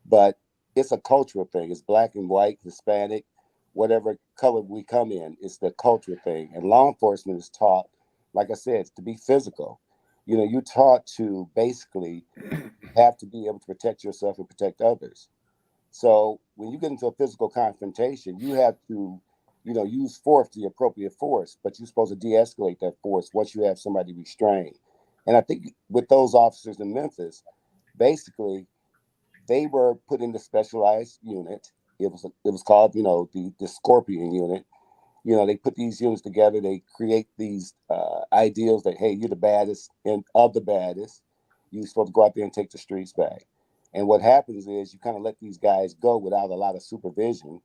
[SPEAKER 9] But it's a cultural thing. It's black and white, Hispanic, whatever color we come in. It's the cultural thing. And law enforcement is taught, like I said, to be physical. You know, you're taught to basically have to be able to protect yourself and protect others. So when you get into a physical confrontation, you have to, you know, use force, the appropriate force, but you're supposed to de-escalate that force once you have somebody restrained. And I think with those officers in Memphis, basically, they were put in the specialized unit. It was called, you know, the Scorpion unit. You know, they put these units together. They create these ideals that, hey, you're the baddest and of the baddest. You're supposed to go out there and take the streets back. And what happens is you kind of let these guys go without a lot of supervision.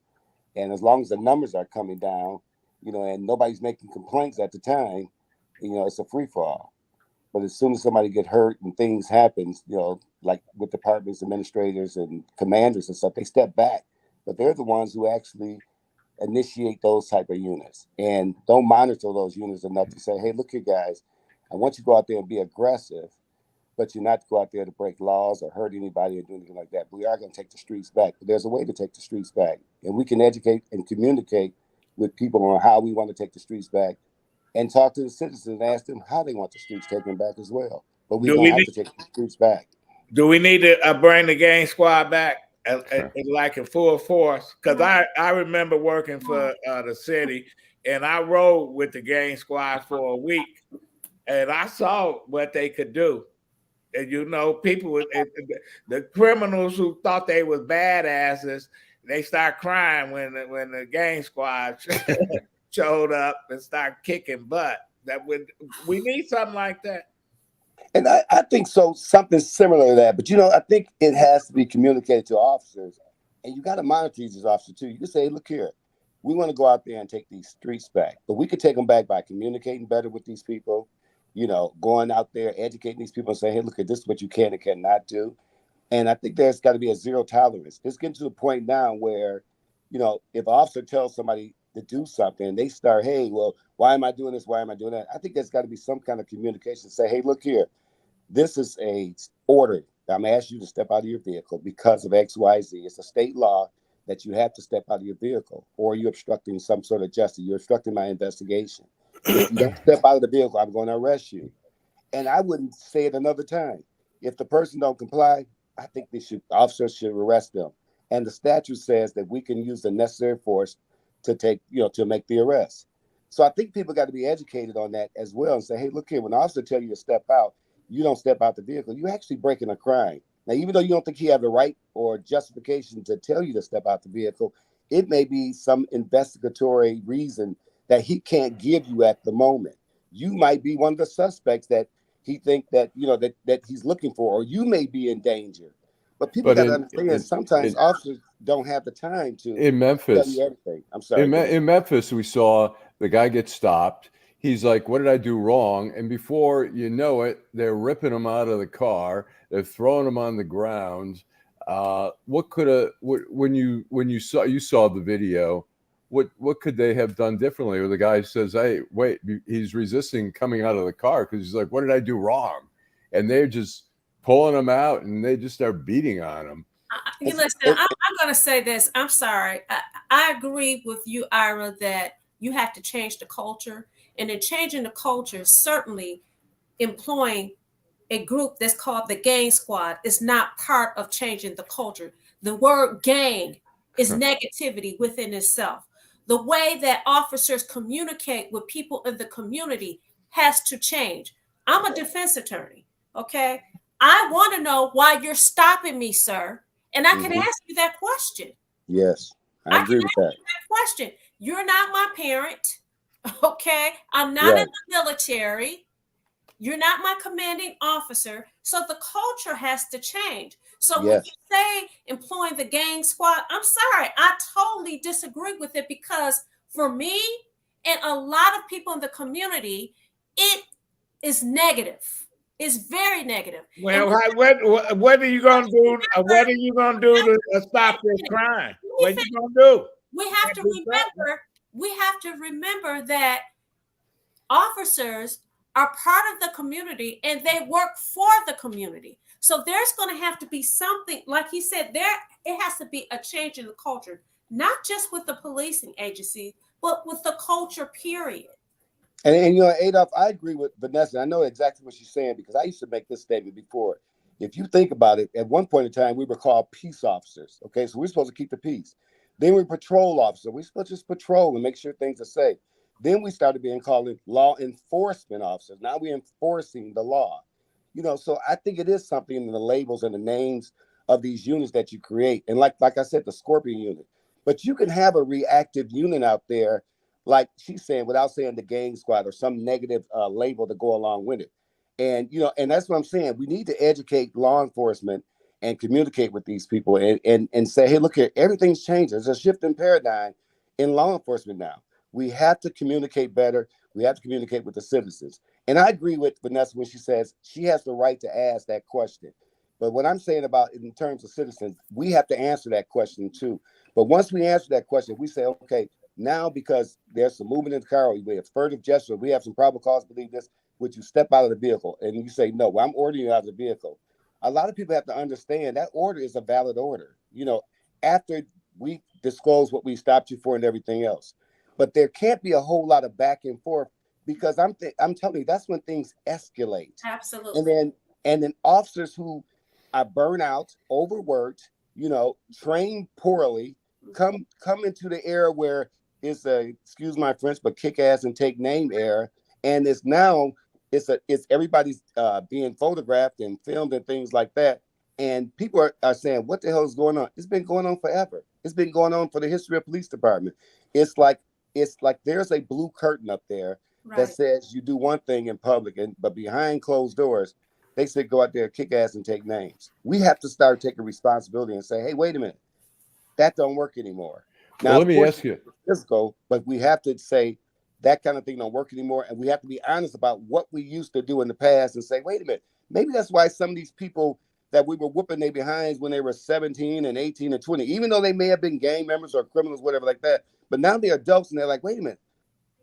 [SPEAKER 9] And as long as the numbers are coming down, you know, and nobody's making complaints at the time, you know, it's a free for all. But as soon as somebody get hurt and things happen, you know, like with departments, administrators, and commanders and stuff, they step back. But they're the ones who actually initiate those type of units and don't monitor those units enough to say, hey, look here, guys, I want you to go out there and be aggressive, but you're not to go out there to break laws or hurt anybody or do anything like that. But we are going to take the streets back. But there's a way to take the streets back. And we can educate and communicate with people on how we want to take the streets back and talk to the citizens and ask them how they want the streets taken back as well. But we don't have to take the streets back.
[SPEAKER 1] Do we need to bring the gang squad back like in full force? Because I remember working for the city, and I rode with the gang squad for a week, and I saw what they could do. And you know, people, the criminals who thought they was badasses, they start crying when the gang squad showed up and start kicking butt. We need something like that.
[SPEAKER 9] And I think so, something similar to that. But, you know, I think it has to be communicated to officers. And you got to monitor these officers, too. You can say, look here, we want to go out there and take these streets back. But we could take them back by communicating better with these people, you know, going out there, educating these people and saying, hey, look, this is what you can and cannot do. And I think there's got to be a zero tolerance. It's getting to the point now where, you know, if an officer tells somebody to do something, they start, hey, well, why am I doing this? Why am I doing that? I think there's got to be some kind of communication. Say, hey, look here. This is a order. I'm asking you to step out of your vehicle because of X, Y, Z. It's a state law that you have to step out of your vehicle, or you're obstructing some sort of justice. You're obstructing my investigation. If you don't step out of the vehicle, I'm going to arrest you. And I wouldn't say it another time. If the person don't comply, I think officers should arrest them. And the statute says that we can use the necessary force to to make the arrest. So I think people got to be educated on that as well and say, hey, look here, when the officer tell you to step out, you don't step out the vehicle, you're actually breaking a crime. Now, even though you don't think he have the right or justification to tell you to step out the vehicle, it may be some investigatory reason that he can't give you at the moment. You might be one of the suspects that he think that, you know, that he's looking for, or you may be in danger. But people got to understand sometimes officers don't have the time to
[SPEAKER 3] in Memphis
[SPEAKER 9] tell you everything. I'm sorry.
[SPEAKER 3] In Memphis, we saw the guy get stopped. he's like, what did I do wrong? And before you know it, they're ripping him out of the car. They're throwing him on the ground. When you saw the video, what could they have done differently? Or the guy says, hey, wait, he's resisting coming out of the car because he's like, what did I do wrong? And they're just pulling him out and they just start beating on him.
[SPEAKER 2] Listen, I'm going to say this. I'm sorry. I agree with you, Ira, that you have to change the culture. And in changing the culture, certainly employing a group that's called the gang squad is not part of changing the culture. The word gang is negativity within itself. The way that officers communicate with people in the community has to change. I'm a defense attorney, okay? I want to know why you're stopping me, sir. And I can ask you that question.
[SPEAKER 9] Yes, I agree with that.
[SPEAKER 2] Question. You're not my parent, okay? I'm not in the military. You're not my commanding officer. So the culture has to change. So when you say employing the gang squad, I'm sorry, I totally disagree with it, because for me and a lot of people in the community, it is negative. It's very negative.
[SPEAKER 1] Well, what are you gonna do? What are you gonna do to stop this crime? What are you gonna do?
[SPEAKER 2] We have to remember that officers are part of the community and they work for the community. So there's going to have to be something, like he said, it has to be a change in the culture, not just with the policing agency, but with the culture, period.
[SPEAKER 9] And you know, Adolph, I agree with Vanessa. I know exactly what she's saying, because I used to make this statement before. If you think about it, at one point in time, we were called peace officers. Okay, so we're supposed to keep the peace. Then we patrol officers. We're supposed to just patrol and make sure things are safe. Then we started being called law enforcement officers. Now we're enforcing the law. You know, so I think it is something in the labels and the names of these units that you create. And like I said, the Scorpion unit. But you can have a reactive unit out there, like she's saying, without saying the gang squad or some negative label to go along with it. And, you know, and that's what I'm saying. We need to educate law enforcement and communicate with these people and say, hey, look here, everything's changing. There's a shift in paradigm in law enforcement now. We have to communicate better. We have to communicate with the citizens. And I agree with Vanessa when she says she has the right to ask that question. But what I'm saying about in terms of citizens, we have to answer that question too. But once we answer that question, we say, okay, now because there's some movement in the car, we have furtive gesture, we have some probable cause to believe this, would you step out of the vehicle? And you say, no, well, I'm ordering you out of the vehicle. A lot of people have to understand that order is a valid order, you know, after we disclose what we stopped you for and everything else. But there can't be a whole lot of back and forth, because I'm telling you, that's when things escalate.
[SPEAKER 2] Absolutely.
[SPEAKER 9] And then officers who are burnt out, overworked, you know, trained poorly, come into the era where it's excuse my French, but kick ass and take name era, and it's everybody's being photographed and filmed and things like that, and people are saying, what the hell is going on? It's been going on forever. It's been going on for the history of police department. It's like there's a blue curtain up there that says you do one thing in public, but behind closed doors, they say go out there, kick ass, and take names. We have to start taking responsibility and say, hey, wait a minute, that don't work anymore. Now,
[SPEAKER 3] well, let me ask you.
[SPEAKER 9] Physical, but we have to say that kind of thing don't work anymore, and we have to be honest about what we used to do in the past and say, wait a minute, maybe that's why some of these people that we were whooping their behinds when they were 17 and 18 and 20, even though they may have been gang members or criminals, whatever like that, but now they're adults and they're like, wait a minute,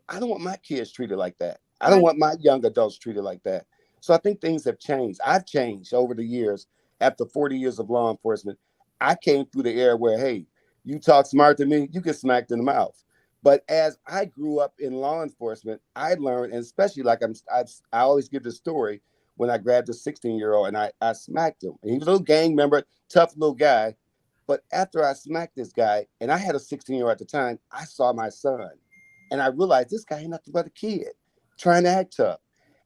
[SPEAKER 9] I don't want my kids treated like that. I don't want my young adults treated like that. So I think things have changed. I've changed over the years. After 40 years of law enforcement, I came through the era where, hey, you talk smart to me, you get smacked in the mouth. But as I grew up in law enforcement, I learned, and especially like I always give the story when I grabbed a 16-year-old and I smacked him. And he was a little gang member, tough little guy. But after I smacked this guy, and I had a 16-year-old at the time, I saw my son. And I realized this guy ain't nothing but a kid trying to act tough.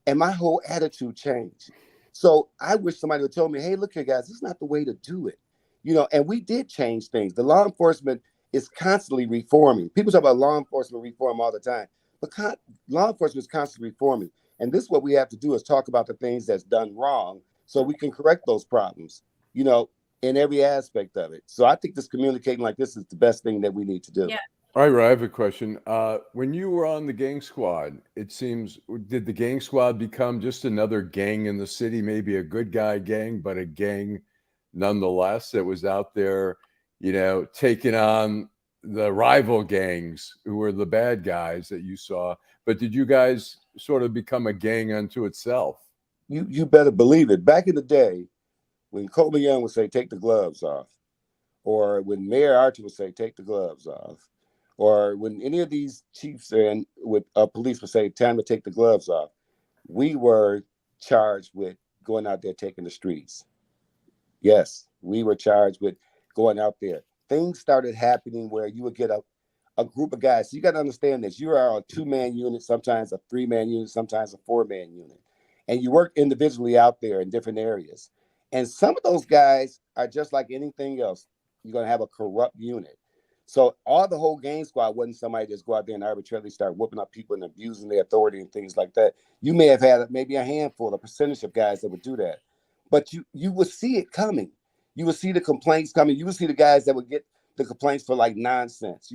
[SPEAKER 9] And my whole attitude changed. So I wish somebody would tell me, hey, look here, guys, this is not the way to do it. You know, and we did change things. The law enforcement is constantly reforming. People talk about law enforcement reform all the time, but law enforcement is constantly reforming. And this is what we have to do, is talk about the things that's done wrong so we can correct those problems, you know, in every aspect of it. So I think this communicating like this is the best thing that we need to do.
[SPEAKER 2] Yeah.
[SPEAKER 3] All right, I have a question. When you were on the gang squad, it seems, did the gang squad become just another gang in the city? Maybe a good guy gang, but a gang nonetheless that was out there, taking on the rival gangs who were the bad guys that you saw. But did you guys sort of become a gang unto itself?
[SPEAKER 9] You better believe it. Back in the day, when Coleman Young would say, "Take the gloves off," or when Mayor Archer would say, "Take the gloves off," or when any of these chiefs and with police would say, "Time to take the gloves off," we were charged with going out there taking the streets. Yes, we were charged with going out there. Things started happening where you would get a group of guys. So you got to understand this. You are a 2-man unit, sometimes a 3-man unit, sometimes a 4-man unit. And you work individually out there in different areas. And some of those guys are just like anything else. You're going to have a corrupt unit. So the whole gang squad wasn't somebody just go out there and arbitrarily start whooping up people and abusing their authority and things like that. You may have had maybe a handful, a percentage of guys that would do that. But you would see it coming. You would see the complaints coming. You would see the guys that would get the complaints for like nonsense.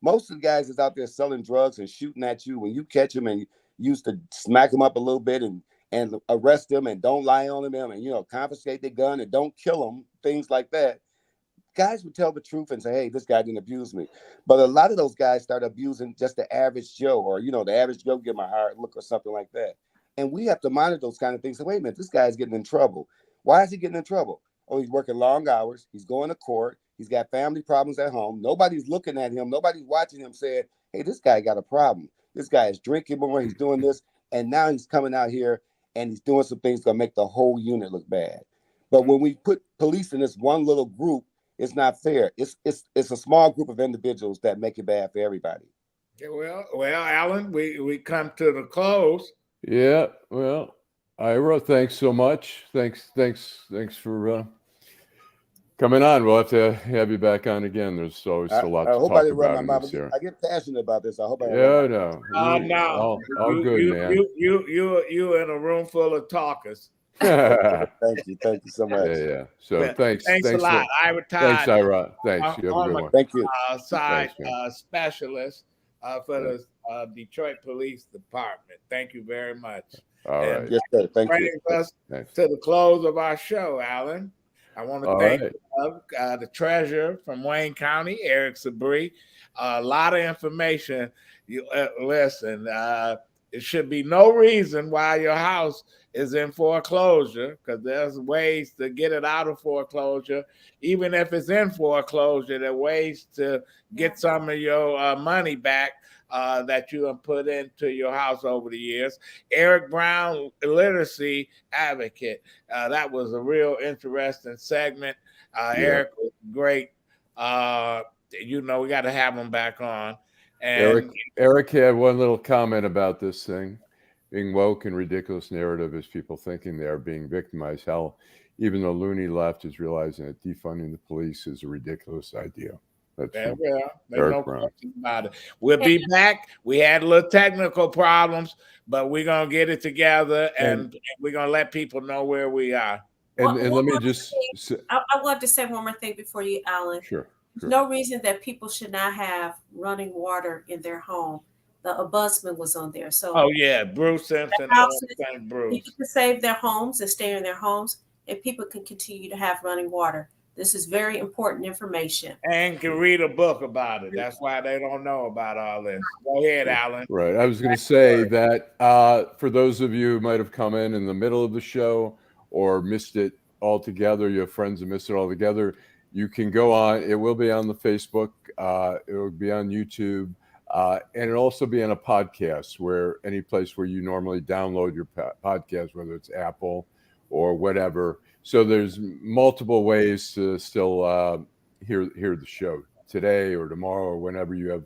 [SPEAKER 9] Most of the guys that's out there selling drugs and shooting at you, when you catch them and you used to smack them up a little bit and arrest them and don't lie on them and, confiscate their gun and don't kill them, things like that. Guys would tell the truth and say, "Hey, this guy didn't abuse me." But a lot of those guys start abusing just the average Joe, or, the average Joe give him a hard look or something like that. And we have to monitor those kind of things. So, wait a minute, this guy's getting in trouble. Why is he getting in trouble? Oh, he's working long hours. He's going to court. He's got family problems at home. Nobody's looking at him. Nobody's watching him saying, "Hey, this guy got a problem. This guy is drinking more. He's doing this." And now he's coming out here and he's doing some things that make the whole unit look bad. But when we put police in this one little group, it's not fair. It's a small group of individuals that make it bad for everybody.
[SPEAKER 1] Yeah, well, Allan, we come to the close.
[SPEAKER 3] Yeah, well, Ira, thanks so much. Thanks for coming on. We'll have to have you back on again. There's always a lot to talk about in this here.
[SPEAKER 9] I get passionate about this. I hope I
[SPEAKER 3] no.
[SPEAKER 1] No.
[SPEAKER 3] All good, man.
[SPEAKER 1] You in a room full of talkers.
[SPEAKER 9] Thank you so much.
[SPEAKER 3] Yeah. So thanks
[SPEAKER 1] a lot, Ira Todd.
[SPEAKER 3] Thanks, Ira. Thanks. You have a good one.
[SPEAKER 9] Thank you.
[SPEAKER 1] Specialist for the Detroit Police Department. Thank you very much.
[SPEAKER 3] All right.
[SPEAKER 9] Yes, sir. Thank you.
[SPEAKER 1] Brings us to the close of our show, Allan. I want to thank the treasurer from Wayne County, Eric Sabree. A lot of information. You listen. It should be no reason why your house is in foreclosure, because there's ways to get it out of foreclosure. Even if it's in foreclosure, there are ways to get some of your money back that you have put into your house over the years. Eric Brown, literacy advocate. That was a real interesting segment. Eric was great. We got to have him back on. And
[SPEAKER 3] Eric had one little comment about this thing being woke and ridiculous narrative is people thinking they are being victimized. Hell, even the loony left is realizing that defunding the police is a ridiculous idea.
[SPEAKER 1] There's no question about it. We'll be back. We had a little technical problems, but we're going to get it together and we're going to let people know where we are.
[SPEAKER 3] And let me just...
[SPEAKER 2] I want to say one more thing before you, Allan.
[SPEAKER 3] Sure.
[SPEAKER 2] There's no reason that people should not have running water in their home. The ombudsman was on there. So
[SPEAKER 1] Bruce Simpson.
[SPEAKER 2] People can save their homes and stay in their homes, and people can continue to have running water. This is very important information.
[SPEAKER 1] And can read a book about it. That's why they don't know about all this. Go ahead, Allan.
[SPEAKER 3] Right. I was going to say that for those of you who might have come in the middle of the show or missed it altogether, you have friends who missed it altogether, you can go on. It will be on the Facebook. It will be on YouTube. And it'll also be on a podcast where any place where you normally download your podcast, whether it's Apple or whatever. So there's multiple ways to still hear the show today or tomorrow or whenever you have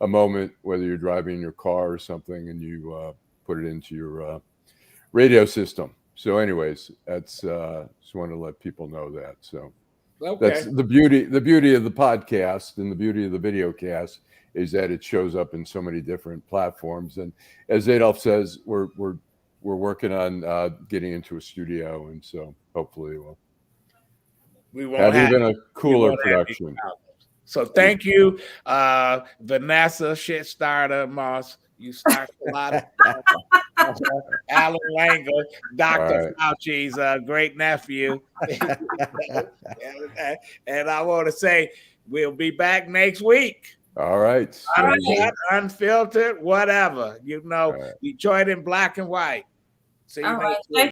[SPEAKER 3] a moment, whether you're driving your car or something and you put it into your radio system. So anyways, that's just want to let people know that. So that's the beauty of the podcast and the beauty of the video cast is that it shows up in so many different platforms. And as Adolph says, we're working on getting into a studio, and so hopefully we'll have even a cooler production.
[SPEAKER 1] So thank you, Vanessa, shit starter, Moss. You start a lot of stuff. Allan Lengel, Dr. Fauci's great nephew. And I want to say we'll be back next week.
[SPEAKER 3] All right.
[SPEAKER 1] Uncut, unfiltered, whatever. You know, Detroit in black and white. See you next week.